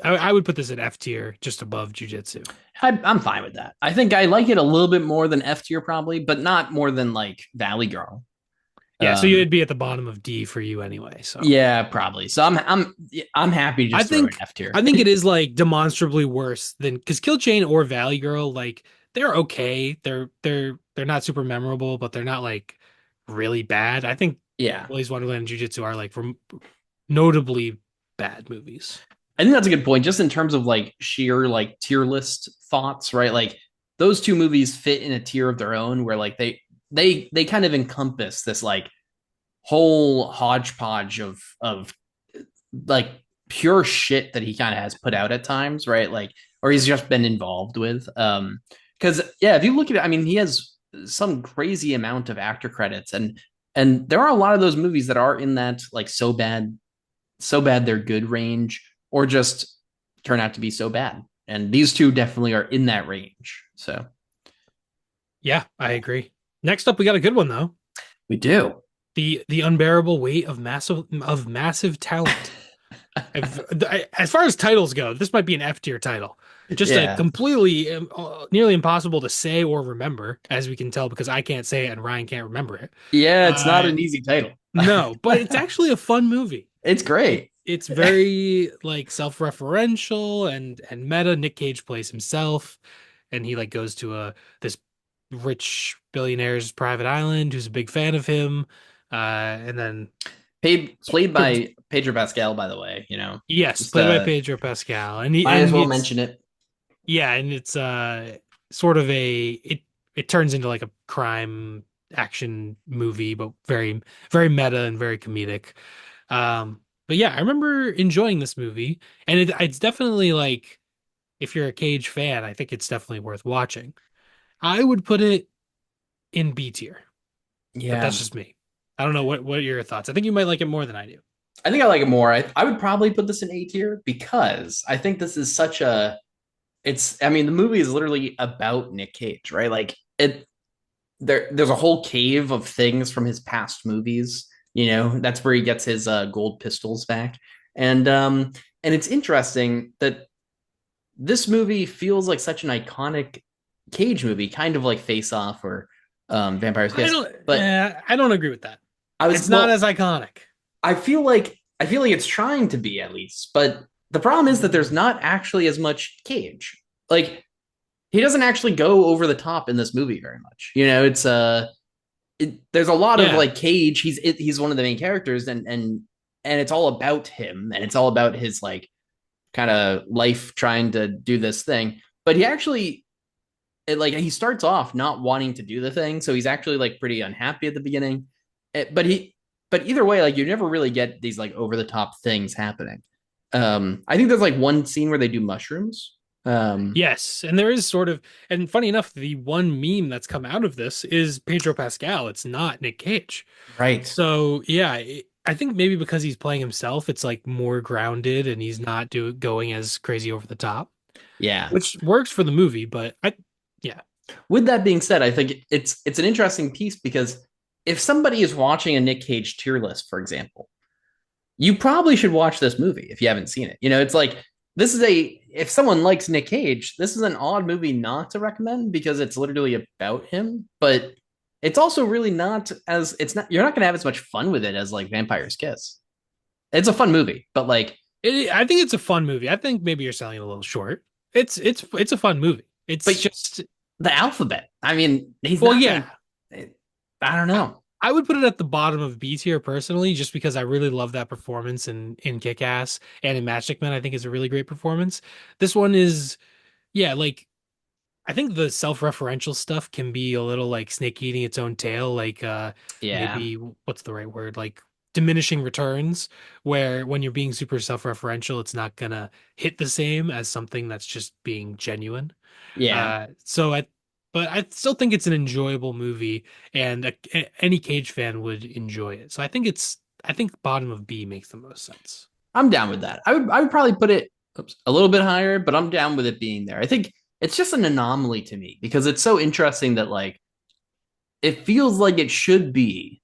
I would put this at F tier, just above Jiu-Jitsu. I'm fine with that. I think I like it a little bit more than F tier probably, but not more than like Valley Girl. Yeah, so you'd be at the bottom of D for you anyway. So Yeah, probably. So I'm happy to I just throw an think F tier. I think it is like demonstrably worse than because Kill Chain or Valley Girl, like they're okay. They're not super memorable, but they're not like really bad. I think Yeah. Willy's Wonderland and Jiu-Jitsu are like from notably bad movies. I think that's a good point, just in terms of like sheer like tier list thoughts, right? Like those two movies fit in a tier of their own where like they kind of encompass this like whole hodgepodge of like pure shit that he kind of has put out at times, right? Like, or he's just been involved with. Because yeah, if you look at it, I mean, he has some crazy amount of actor credits, and there are a lot of those movies that are in that like so bad they're good range, or just turn out to be so bad. And these two definitely are in that range. So Yeah, I agree. Next up, we got a good one though. we do. The unbearable weight of massive talent. As far as titles go, this might be an F tier title. Just a Yeah. completely nearly impossible to say or remember, as we can tell because I can't say it and Ryan can't remember it. Yeah, it's not Uh, an easy title. no, but it's actually a fun movie. It's great. It's very like self-referential and meta. Nick Cage plays himself, and he like goes to a this rich billionaire's private island who's a big fan of him. And then Played by Pedro Pascal, by the way, yes, just played by Pedro Pascal, and he might as and well it's mention it. yeah, and it's sort of it turns into like a crime action movie, but very meta and very comedic. But yeah, I remember enjoying this movie, and it's definitely like if you're a Cage fan, I think it's definitely worth watching. I would put it in B tier, but that's Yeah. just me. I don't know what are your thoughts. I think you might like it more than I do. I think I like it more. I would probably put this in A tier because I think this is such a I mean, the movie is literally about Nick Cage, right? Like there's a whole cave of things from his past movies. That's where he gets his gold pistols back. And it's interesting that this movie feels like such an iconic Cage movie, kind of like Face Off or Vampire's Kiss. But I don't agree with that. I was It's not well, as iconic. I feel like it's trying to be at least, but the problem is that there's not actually as much Cage. Like he doesn't actually go over the top in this movie very much. There's a lot of Yeah. like Cage. He's one of the main characters, and it's all about him, and it's all about his like kind of life trying to do this thing. But he starts off not wanting to do the thing, so he's actually like pretty unhappy at the beginning. But either way, like you never really get these like over the top things happening. I think there's like one scene where they do mushrooms. Yes, and there is sort of, and funny enough, the one meme that's come out of this is Pedro Pascal. It's not Nick Cage. Right. So yeah, I think maybe because he's playing himself, it's like more grounded and he's not going as crazy over the top, Yeah. which works for the movie. But yeah, With that being said, I think it's an interesting piece because if somebody is watching a Nick Cage tier list, for example, you probably should watch this movie if you haven't seen it. It's like this is if someone likes Nick Cage, this is an odd movie not to recommend because it's literally about him, but it's also really not as it's not you're not going to have as much fun with it as like Vampire's Kiss. It's a fun movie, but like I think it's a fun movie. I think maybe you're selling it a little short. It's a fun movie. It's but just the alphabet. I mean, he's well, not yeah. going to I don't know. I would put it at the bottom of B tier personally, just because I really love that performance in Kick Ass and in Matchstick Men. I think is a really great performance. This one is, yeah, like I think the self-referential stuff can be a little like snake eating its own tail, like Yeah. maybe what's the right word? Like diminishing returns, where when you're being super self-referential, it's not gonna hit the same as something that's just being genuine. Yeah. But I still think it's an enjoyable movie, and any Cage fan would enjoy it. So I think bottom of B makes the most sense. I'm down with that. I would probably put it a little bit higher, but I'm down with it being there. I think it's just an anomaly to me because it's so interesting that like it feels like it should be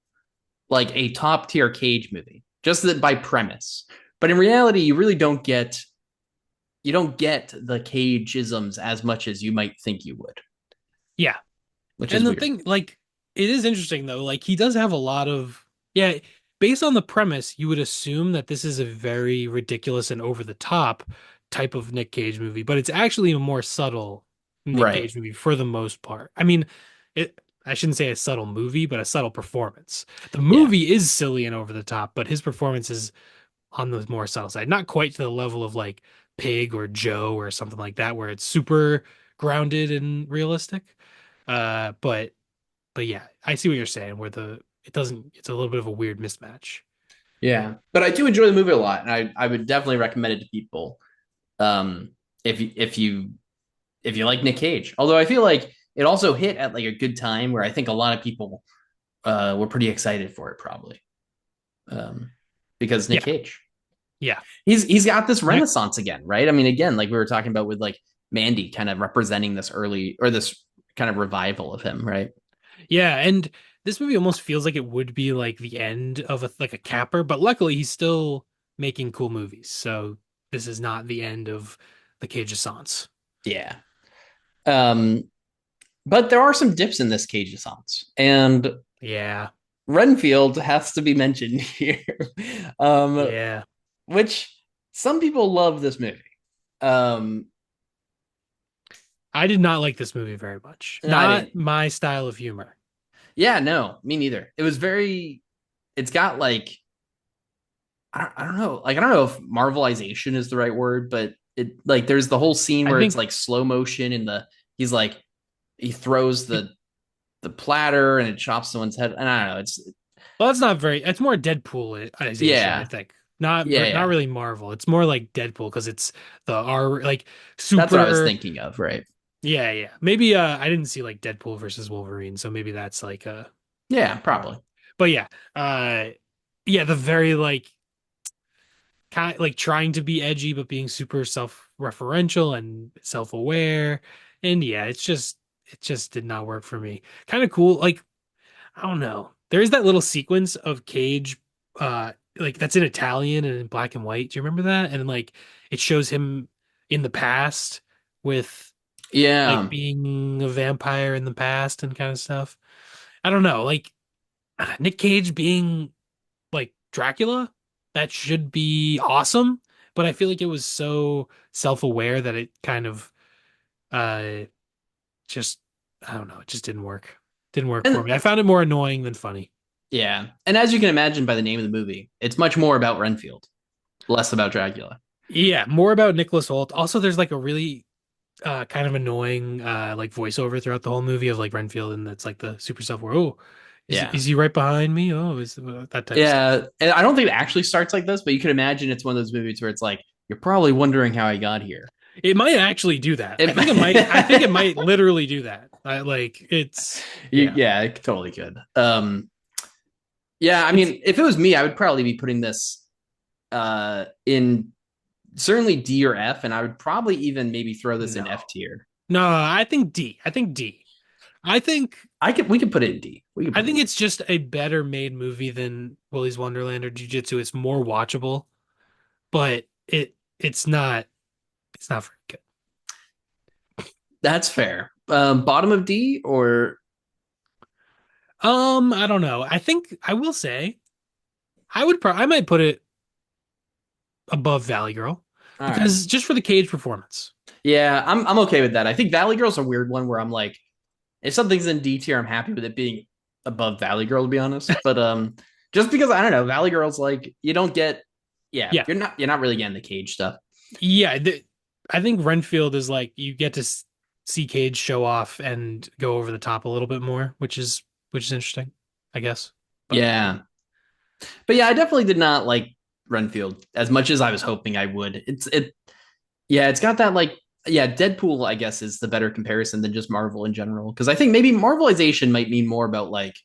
like a top tier Cage movie, just that by premise. But in reality, you don't get the Cageisms as much as you might think you would, Yeah, which is and the weird. thing, like, it is interesting though. Like, he does have a lot of Yeah, based on the premise, you would assume that this is a very ridiculous and over the top type of Nick Cage movie, but it's actually a more subtle Nick Right. Cage movie for the most part. I mean, I shouldn't say a subtle movie, but a subtle performance. The Yeah. movie is silly and over the top, but his performance is on the more subtle side. Not quite to the level of like Pig or Joe or something like that, where it's super grounded and realistic. But yeah, I see what you're saying, where the it doesn't it's a little bit of a weird mismatch. Yeah. But I do enjoy the movie a lot, and I would definitely recommend it to people. Um, if you like Nick Cage. Although I feel like it also hit at like a good time where I think a lot of people were pretty excited for it probably. Um, because Nick Yeah, Cage. yeah. He's got this Next, renaissance again, right? I mean, again, like we were talking about with like Mandy kind of representing this early or this kind of revival of him, right? yeah, and this movie almost feels like it would be like the end of a capper, but luckily he's still making cool movies. So this is not the end of the Cage Assance. Yeah. Um, but there are some dips in this Cage Assance, and Yeah, Renfield has to be mentioned here. um, yeah. which some people love this movie. Um, I did not like this movie very much. no, I Not didn't. my style of humor. Yeah, no, me neither. It was very. It's got like I don't know. Like I don't know if marvelization is the right word, but it like there's the whole scene I where it's think like slow motion and the he's like he throws the platter and it chops someone's head. And I don't know. It's well, that's not very. It's more Deadpoolization, I yeah, think. Not yeah, not yeah. really Marvel. It's more like Deadpool because it's the R like That's what I was super. thinking of, right? Yeah, yeah. Maybe I didn't see like Deadpool versus Wolverine, so maybe that's like Yeah, more. probably. But yeah, uh yeah, the very like kind like trying to be edgy but being super self-referential and self-aware. And yeah, it just did not work for me. Kind of cool. Like I don't know. There's that little sequence of Cage, like that's in Italian and in black and white. Do you remember that? And like it shows him in the past with like Yeah, being a vampire in the past and kind of stuff. I don't know. Like Nick Cage being like Dracula, that should be awesome. But I feel like it was so self-aware that it kind of uh just I don't know, it just didn't work. Didn't work for and me. I found it more annoying than funny. yeah, and as you can imagine by the name of the movie, it's much more about Renfield, less about Dracula. Yeah, more about Nicholas Hoult. Also, there's like a really kind of annoying like voiceover throughout the whole movie of like Renfield, and it's like the super self where oh, Yeah, is he right behind me? Oh, is that type of stuff. yeah, and I don't think it actually starts like this, but you can imagine it's one of those movies where it's like you're probably wondering how I got here. It might actually do that. It, I think it might literally do that. Like it's yeah. yeah, it totally could. Yeah, I It's mean, if it was me, I would probably be putting this in certainly D or F, and I would probably even maybe throw this in F no. tier. No, I think D. I think D. I think We could put it in D. We could I put it think in it's just a better made movie than Willy's Wonderland or Jiu-Jitsu. It's more watchable, but it's not very good. That's fair. Bottom of D or I don't know. I think I will say I might put it above Valley Girl all right. because just for the Cage performance. Yeah, I'm okay with that. I think Valley Girl's a weird one where I'm like, if something's in D tier, I'm happy with it being above Valley Girl, to be honest. But just because I don't know, Valley Girl's like you don't get, yeah, Yeah. you're not really getting the Cage stuff. Yeah, I think Renfield is like you get to see Cage show off and go over the top a little bit more, which is interesting, I guess. But Yeah, but yeah, I definitely did not like Renfield as much as I was hoping I would. Yeah, it's got that like yeah, Deadpool I guess is the better comparison than just Marvel in general because I think maybe Marvelization might mean more about like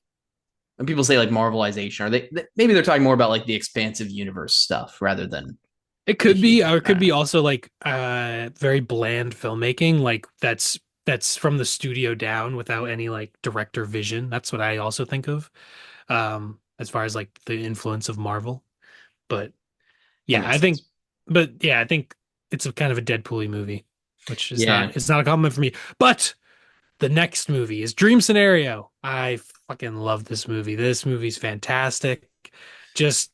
when people say like Marvelization, are maybe they're talking more about like the expansive universe stuff rather than it the could be, humor. or it I could don't be know. also like very bland filmmaking, like that's from the studio down without any like director vision. That's what I also think of, as far as like the influence of Marvel. But That yeah, makes sense. I think it's a kind of a Deadpool-y movie, which is Yeah. not it's not a compliment for me. But the next movie is Dream Scenario. I fucking love this movie. This movie's fantastic. just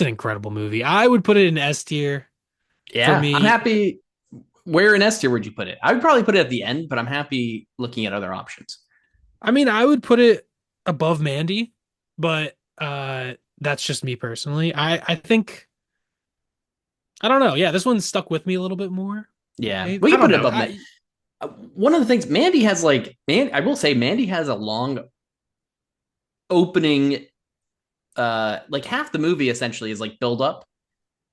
an incredible movie. I would put it in S tier for Yeah, I'm me. happy. Where in S tier would you put it? I would probably put it at the end, but I'm happy looking at other options. I mean, I would put it above Mandy, but that's just me personally. I think I don't know. Yeah, this one stuck with me a little bit more. Yeah, Maybe. we I can don't put it know. above. One of the things Mandy has, like, man, I will say Mandy has a long opening. Like half the movie essentially is like build up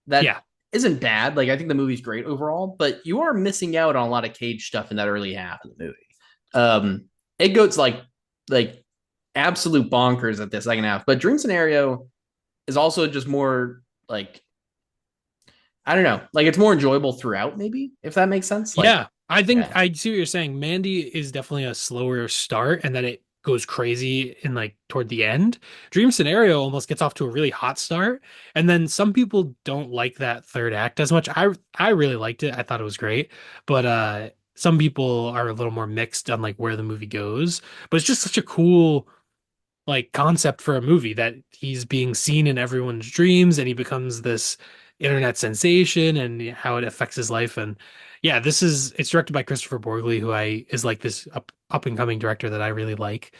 that Yeah. isn't bad. Like I think the movie's great overall, but you are missing out on a lot of Cage stuff in that early half of the movie. Um, it goes like absolute bonkers at the second half, but Dream Scenario is also just more like, I don't know, like it's more enjoyable throughout, maybe if that makes sense. Like, Yeah, I think yeah, I see what you're saying. Mandy is definitely a slower start, and then it goes crazy in like toward the end. Dream Scenario almost gets off to a really hot start, and then some people don't like that third act as much. I really liked it. I thought it was great, but some people are a little more mixed on like where the movie goes. But it's just such a cool like concept for a movie that he's being seen in everyone's dreams and he becomes this internet sensation and how it affects his life. And yeah, it's directed by Christopher Borgli, who I is like this up and coming director that I really like.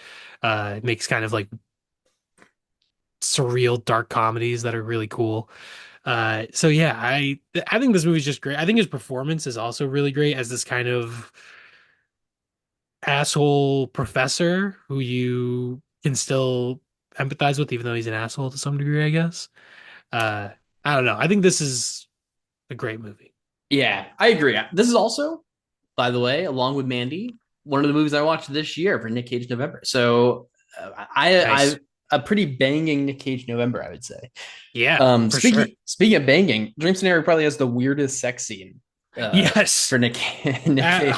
It makes kind of like surreal dark comedies that are really cool. So yeah, I think this movie's just great. I think his performance is also really great as this kind of asshole professor who you can still empathize with, even though he's an asshole to some degree, I guess. Uh, I don't know. I think this is a great movie. yeah, I agree. This is also, by the way, along with Mandy, one of the movies I watched this year for Nic Cage November. So I Nice. a pretty banging Nic Cage November, I would say. Yeah, for sure. Speaking of banging, Dream Scenario probably has the weirdest sex scene Yes. for Nick Nick Cage.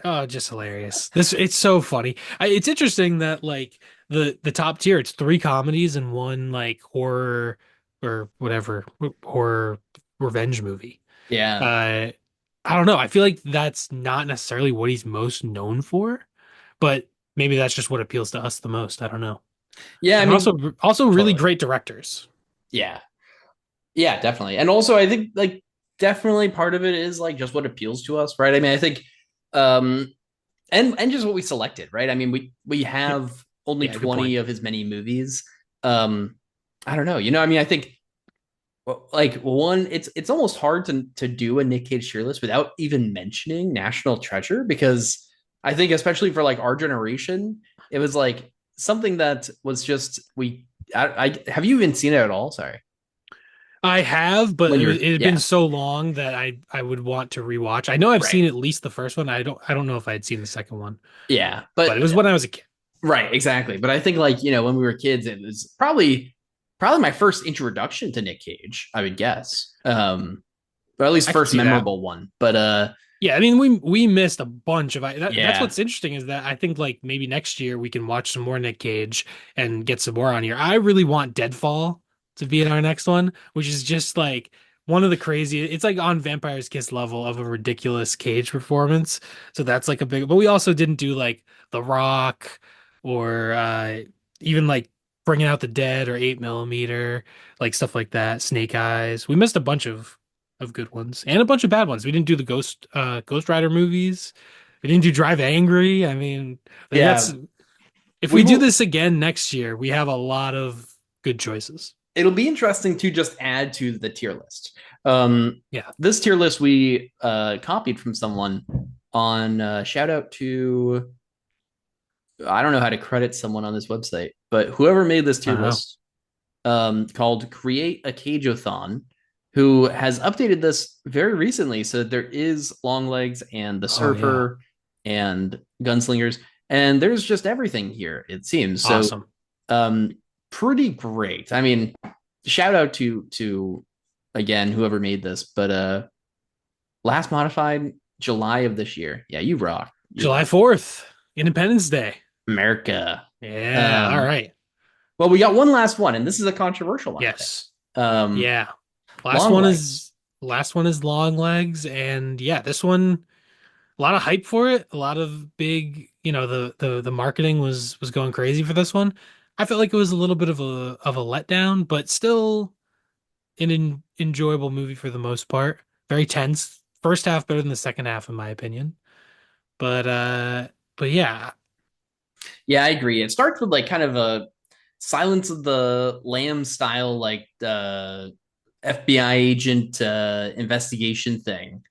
Oh, just hilarious. This it's so funny. It's interesting that like the top tier, it's three comedies and one like horror or whatever horror revenge movie. Yeah, Uh, I don't know. I feel like that's not necessarily what he's most known for, but maybe that's just what appeals to us the most. I don't know. yeah. I And mean, also really totally. great directors. Yeah, yeah, definitely. And also, I think like definitely part of it is like just what appeals to us, right? I mean, I think, um, and just what we selected, right? I mean, we Yep. have only Yeah, good point. 20 of his many movies. Um, I don't know. I mean, I think, well, like one, it's almost hard to do a Nick Cage tier list without even mentioning National Treasure, because I think especially for like our generation, it was like something that was just I have you even seen it at all? Sorry. I have, but When you it were, had been yeah, so long that I would want to rewatch. I know I've right. seen at least the first one. I don't know if I had seen the second one, Yeah, but it but was when I was a kid. right, exactly. But I think like, when we were kids, it was probably my first introduction to Nick Cage, I would guess. Or at least I could first see that. memorable one. But Yeah, I mean we missed a bunch of that's yeah. what's interesting is that I think like maybe next year we can watch some more Nick Cage and get some more on here. I really want Deadfall to be in our next one, which is just like one of the crazy it's like on Vampire's Kiss level of a ridiculous Cage performance. So that's like a big but we also didn't do like The Rock or even like Bringing Out the Dead or 8 millimeter, like stuff like that, Snake Eyes. We missed a bunch of good ones and a bunch of bad ones. We didn't do the Ghost Rider movies. We didn't do Drive Angry. I mean, that's Yeah, if we we do will. this again next year, we have a lot of good choices. It'll be interesting to just add to the tier list. Yeah. This tier list we copied from someone on shout out to, I don't know how to credit someone on this website, but whoever made this I tier don't know. list, called Create a Cageothon, who has updated this very recently. So there is Long Legs and the Oh yeah. Surfer and Gunslingers, and there's just everything here, it seems. So Awesome. um, pretty great. I mean, shout out to again whoever made this, but last modified July of this year. Yeah, you rock. You July rock. 4th, Independence Day. America. Yeah. All Um, right. well, we got one last one, and this is a controversial one, I think. Yes. Um, Yeah. Last Long one Legs. is last one is Long Legs, and yeah, this one a lot of hype for it. A lot of big, the marketing was going crazy for this one. I felt like it was a little bit of a letdown, but still an enjoyable movie for the most part. Very tense. First half better than the second half, in my opinion. But uh, but yeah, Yeah, I agree. It starts with like kind of a Silence of the Lambs style, like FBI agent investigation thing,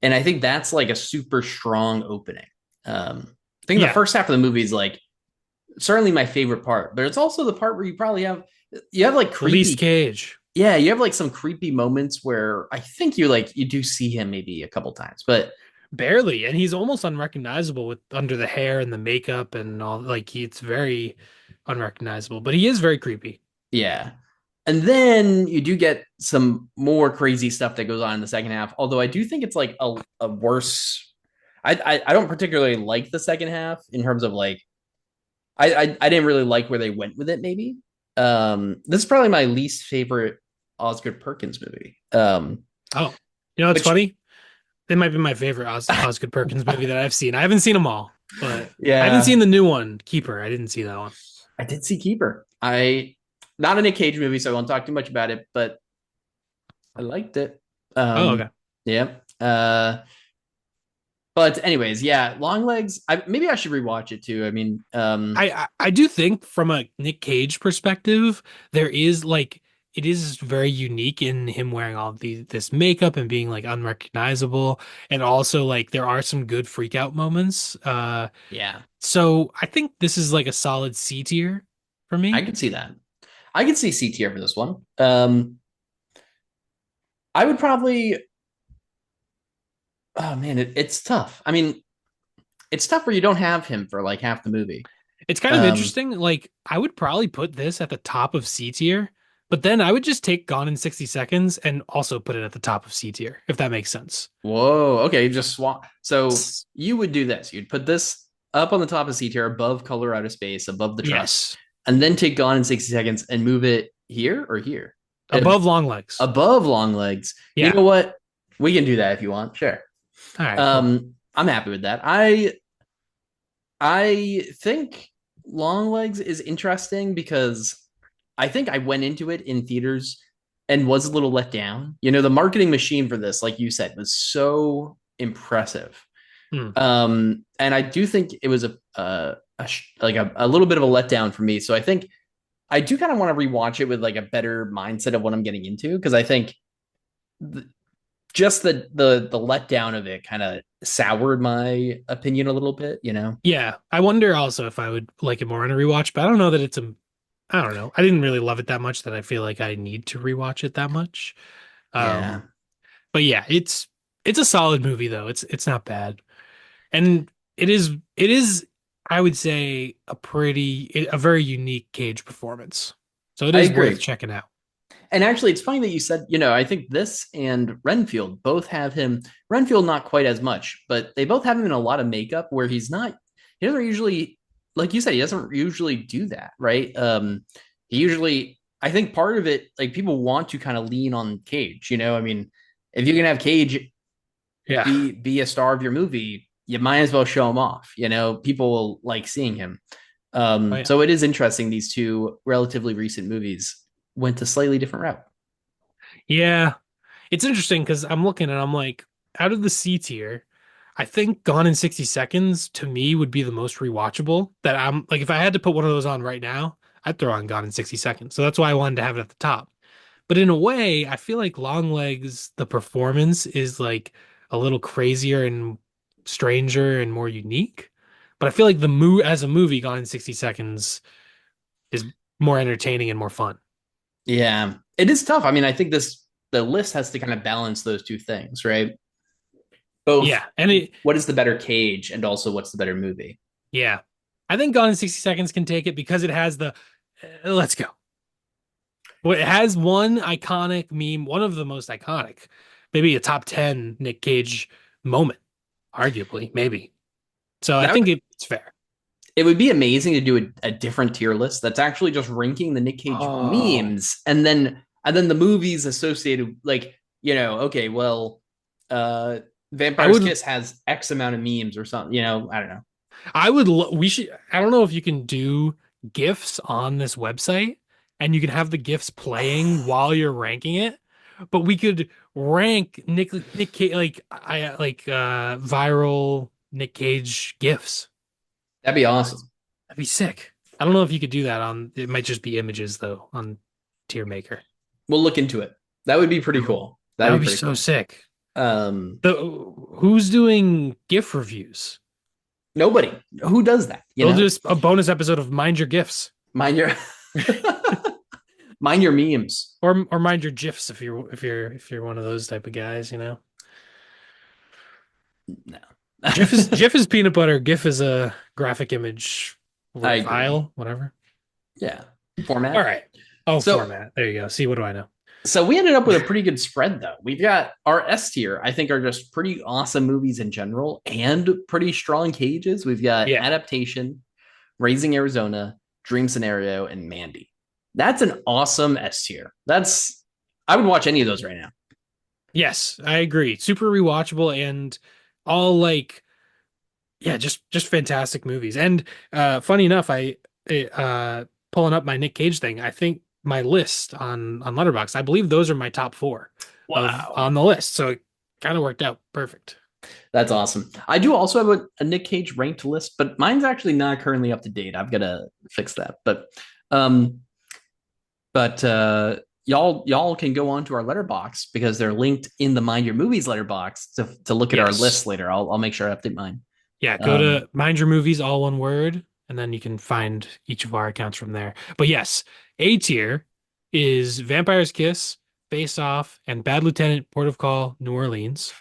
and I think that's like a super strong opening. I think the yeah. first half of the movie is like certainly my favorite part, but it's also the part where you have like Release creepy, Cage. yeah, you have like some creepy moments where I think you do see him maybe a couple times, but Barely, and he's almost unrecognizable with under the hair and the makeup and all. Like it's very unrecognizable, but he is very creepy. yeah. And then you do get some more crazy stuff that goes on in the second half. Although I do think it's like a worse. I don't particularly like the second half in terms of like I didn't really like where they went with it. Maybe this is probably my least favorite Osgood Perkins movie. Oh, you know, it's Which funny. They might be my favorite Osgood Perkins movie that I've seen. I haven't seen them all, but I haven't yeah, seen the new one, Keeper. I didn't see that one. I did see Keeper. I not a Nic Cage movie, so I won't talk too much about it, but I liked it. Oh, okay. Yeah. But anyways, yeah, Long Legs. Maybe I should rewatch it too. I mean, I do think from a Nick Cage perspective, there is like it is very unique in him wearing all this makeup and being like unrecognizable, and also like there are some good freak out moments. yeah, So I think this is like a solid C tier for I me. could see that. I could see C tier for this one. I would probably. Oh man, it's tough. I mean, it's tough where you don't have him for like half the movie. It's kind of Um, interesting. Like I would probably put this at the top of C tier, but then I would just take Gone in 60 Seconds and also put it at the top of C tier, if that makes sense. Whoa. Okay, just swap. So you would do this. You'd put this up on the top of C tier, above Color Out of Space, above The Trust, Yes. and then take Gone in 60 Seconds and move it here or here, Above Long Legs. above Long Legs. You Yeah. know what? We can do that if you want. Sure. All right, cool. I'm happy with that. I think Long Legs is interesting because I think I went into it in theaters and was a little let down. You know, the marketing machine for this, like you said, was so impressive. Hmm. And I do think it was like a little bit of a letdown for me. So I think I do kind of want to rewatch it with like a better mindset of what I'm getting into because I think th- just the letdown of it kind of soured my opinion a little bit. You know? Yeah. I wonder also if I would like it more on a rewatch, but I don't know that it's a I don't know. I didn't really love it that much that I feel like I need to rewatch it that much. Yeah, Um, but yeah, it's a solid movie though. It's not bad. And it is I would say a very unique Cage performance. So it I is worth agree. checking out. And actually, it's funny that you said, you know, I think this and Renfield both have him. Renfield, not quite as much, but they both have him in a lot of makeup where he doesn't usually, like you said, he doesn't usually do that, right? He usually, I think part of it, like people want to kind of lean on Cage, you know, I mean, if you can have Cage Yeah. be a star of your movie, you might as well show him off, you know, people will like seeing him. Oh yeah. So it is interesting. These two relatively recent movies went a slightly different route. Yeah. It's interesting because I'm looking and I'm like, out of the C tier, I think Gone in 60 Seconds to me would be the most rewatchable. That I'm like, if I had to put one of those on right now, I'd throw on Gone in 60 Seconds. So that's why I wanted to have it at the top. But in a way, I feel like Longlegs, the performance is like a little crazier and stranger and more unique. But I feel like the as a movie, Gone in 60 Seconds is more entertaining and more fun. Yeah, it is tough. I mean, I think the list has to kind of balance those two things, right? Both Yeah. And it, what is the better Cage and also what's the better movie. yeah. I think Gone in 60 Seconds can take it because it has the let's go. Well, it has one iconic meme, one of the most iconic, maybe a top 10 Nick Cage moment, arguably, maybe. So I That think it's fair. it would be amazing to do a different tier list that's actually just ranking the Nick Cage Oh, memes and then the movies associated like, you know, okay, well, uh I Vampire's would, Kiss has X amount of memes or something, you know, I don't know. we should, I don't know if you can do GIFs on this website, and you can have the GIFs playing while you're ranking it. But we could rank Nick Cage, viral Nick Cage GIFs. That'd be Uh, awesome. That'd be sick. I don't know if you could do that on. It might just be images though on Tier Maker. We'll look into it. That would be pretty cool. That That'd would be be pretty so cool. sick. Um, The Who's doing GIF reviews? Nobody. Who does that? You They'll know, do a bonus episode of Mind Your GIFs. mind your mind your memes. Or mind your GIFs if you're one of those type of guys, you know. No, GIF is peanut butter. GIF is a graphic image I agree. file, whatever. Yeah, All format. right. Oh, So format. There you go. See, what do I know? so we ended up with a pretty good spread though. We've got our S tier, I think are just pretty awesome movies in general and pretty strong cages. We've got Yeah. Adaptation, Raising Arizona, Dream Scenario, and Mandy. That's an awesome S tier. That's I would watch any of those right now. Yes, I agree. Super rewatchable and all like yeah, just fantastic movies. And funny enough, pulling up my Nick Cage thing, I think my list on Letterboxd, I believe those are my top four of Wow. on the list. So it kind of worked out perfect. That's awesome. I do also have a Nick Cage ranked list, but mine's actually not currently up to date. I've got to fix that. Um, but y'all can go on to our letterbox because they're linked in the Mind Your Movies letterbox to look at our Yes. list later. I'll make sure I update mine. Yeah, go Um, to Mind Your Movies, all one word, and then you can find each of our accounts from there. But yes, A tier is Vampire's Kiss, Face Off, and Bad Lieutenant, Port of Call, New Orleans.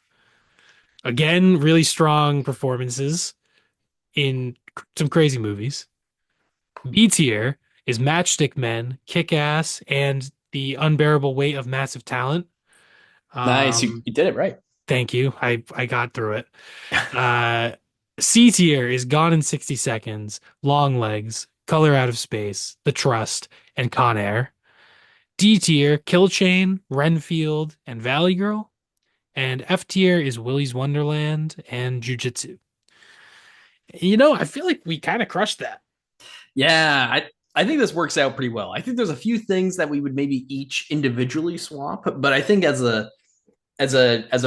Again, really strong performances in some crazy movies. B tier is Matchstick Men, Kick Ass, and The Unbearable Weight of Massive Talent. nice, Um, you did it right. Thank you. I got through it. Uh, C tier is Gone in 60 Seconds, Long Legs, Color Out of Space, The Trust, and Con Air. D tier, Kill Chain, Renfield, and Valley Girl. And F tier is Willy's Wonderland and Jiu-Jitsu. You know, I feel like we kind of crushed that. Yeah, I think this works out pretty well. I think there's a few things that we would maybe each individually swap, but I think as a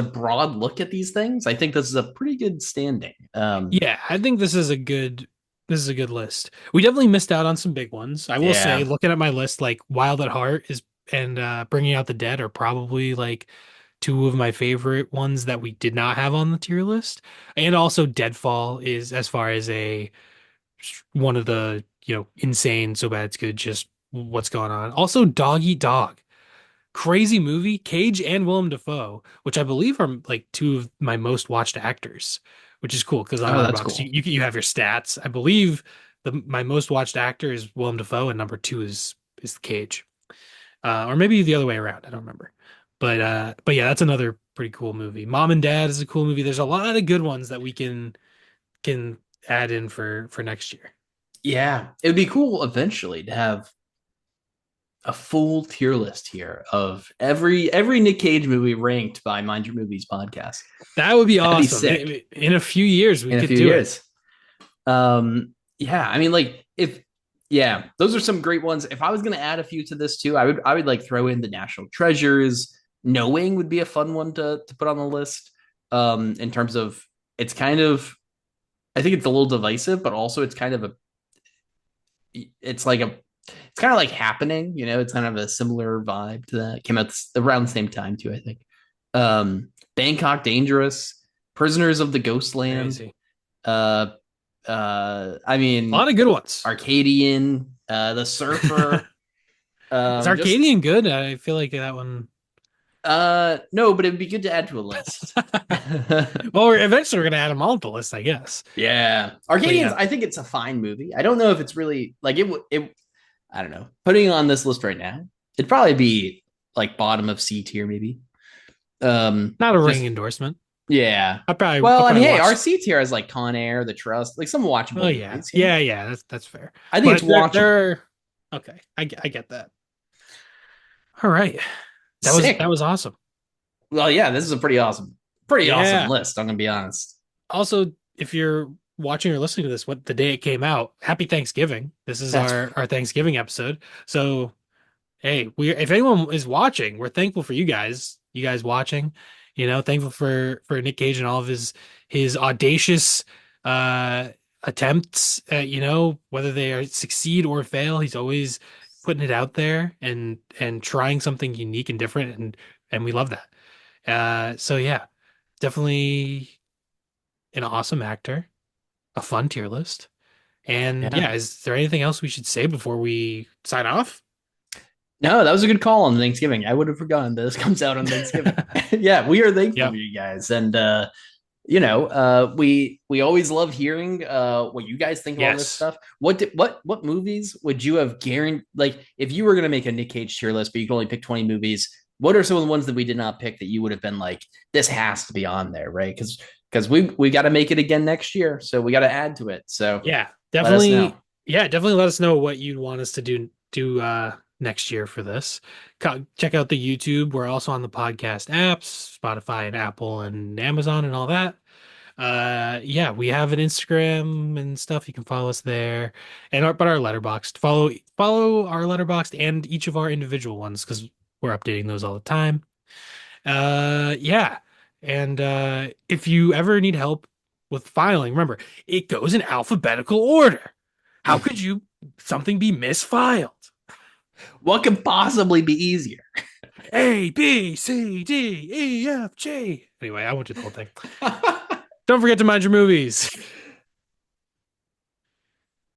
broad look at these things, I think this is a pretty good standing. Yeah, I think this is a good list. We definitely missed out on some big ones. I will say, Yeah, looking at my list, like Wild at Heart is and Bringing Out the Dead are probably like two of my favorite ones that we did not have on the tier list. And also Deadfall is as far as a one of the, insane so bad it's good just what's going on. Also Dog Eat Dog. Crazy movie, Cage and Willem Dafoe, which I believe are like two of my most watched actors, which is cool because on oh, that's Letterboxd cool. you have your stats. I believe my most watched actor is Willem Dafoe, and number two is Cage, or maybe the other way around. I don't remember, but yeah, that's another pretty cool movie. Mom and Dad is a cool movie. There's a lot of good ones that we can add in for next year. Yeah, it would be cool eventually to have a full tier list here of every Nick Cage movie ranked by Mind Your Movies podcast. That would be That'd be awesome. sick In a few years, we in a could few do it. years. Yeah, I mean, like if yeah, those are some great ones. If I was gonna add a few to this too, I would like throw in the National Treasures. Knowing would be a fun one to put on the list. In terms of it's kind of I think it's a little divisive, but also it's kind of a it's like a it's kind of like happening, you know, it's kind of a similar vibe to that. It came out around the same time too, I think. Bangkok Dangerous, Prisoners of the Ghostland, Crazy. uh I A mean lot of good ones. Arcadian, The Surfer, Is just Arcadian good? I feel like that one. no, but it'd be good to add to a list. Well, eventually we're gonna add them all to the list, I guess. Yeah. But Arcadians, yeah, I think it's a fine movie. I don't know if it's really like it I don't know. Putting it on this list right now, it'd probably be like bottom of C tier, maybe. not a ring Just endorsement. yeah. I'll Well, and probably hey, watch. our C tier has like Con Air, The Trust, like some Oh watchable yeah, movies. You know, yeah. That's fair. I think it's But watchable. there. Okay, I get that. All right, that Sick. was awesome. Well, yeah, this is a pretty awesome Yeah. list. I'm gonna be honest. Also, if you're watching or listening to this what the day it came out, happy Thanksgiving. This is That's our Thanksgiving episode. So hey, we if anyone is watching, we're thankful for you guys. You guys watching, thankful for Nick Cage and all of his audacious uh attempts at, whether they are succeed or fail, he's always putting it out there and trying something unique and different, and we love that. So yeah, definitely an awesome actor, a fun tier list. And yeah. yeah, is there anything else we should say before we sign off? No, that was a good call on Thanksgiving. I would have forgotten that this comes out on Thanksgiving. Yeah, we are thankful for Yep. you guys, and we always love hearing what you guys think of all this Yes. stuff. What movies would you have guaranteed? Like, if you were going to make a Nick Cage tier list, but you could only pick 20 movies, what are some of the ones that we did not pick that you would have been like, this has to be on there, right? Because we got to make it again next year, so we got to add to it. So Yeah, let us know. definitely. Yeah, definitely let us know what you'd want us to do next year for this. Check out the YouTube. We're also on the podcast apps, Spotify and Apple and Amazon and all that. Yeah, we have an Instagram and stuff. You can follow us there. And our letterboxd. Follow our letterboxd and each of our individual ones because we're updating those all the time. Yeah. And if you ever need help with filing, remember, it goes in alphabetical order. How could something be misfiled? What could possibly be easier? A, B, C, D, E, F, G. Anyway, I won't do the whole thing. Don't forget to mind your movies.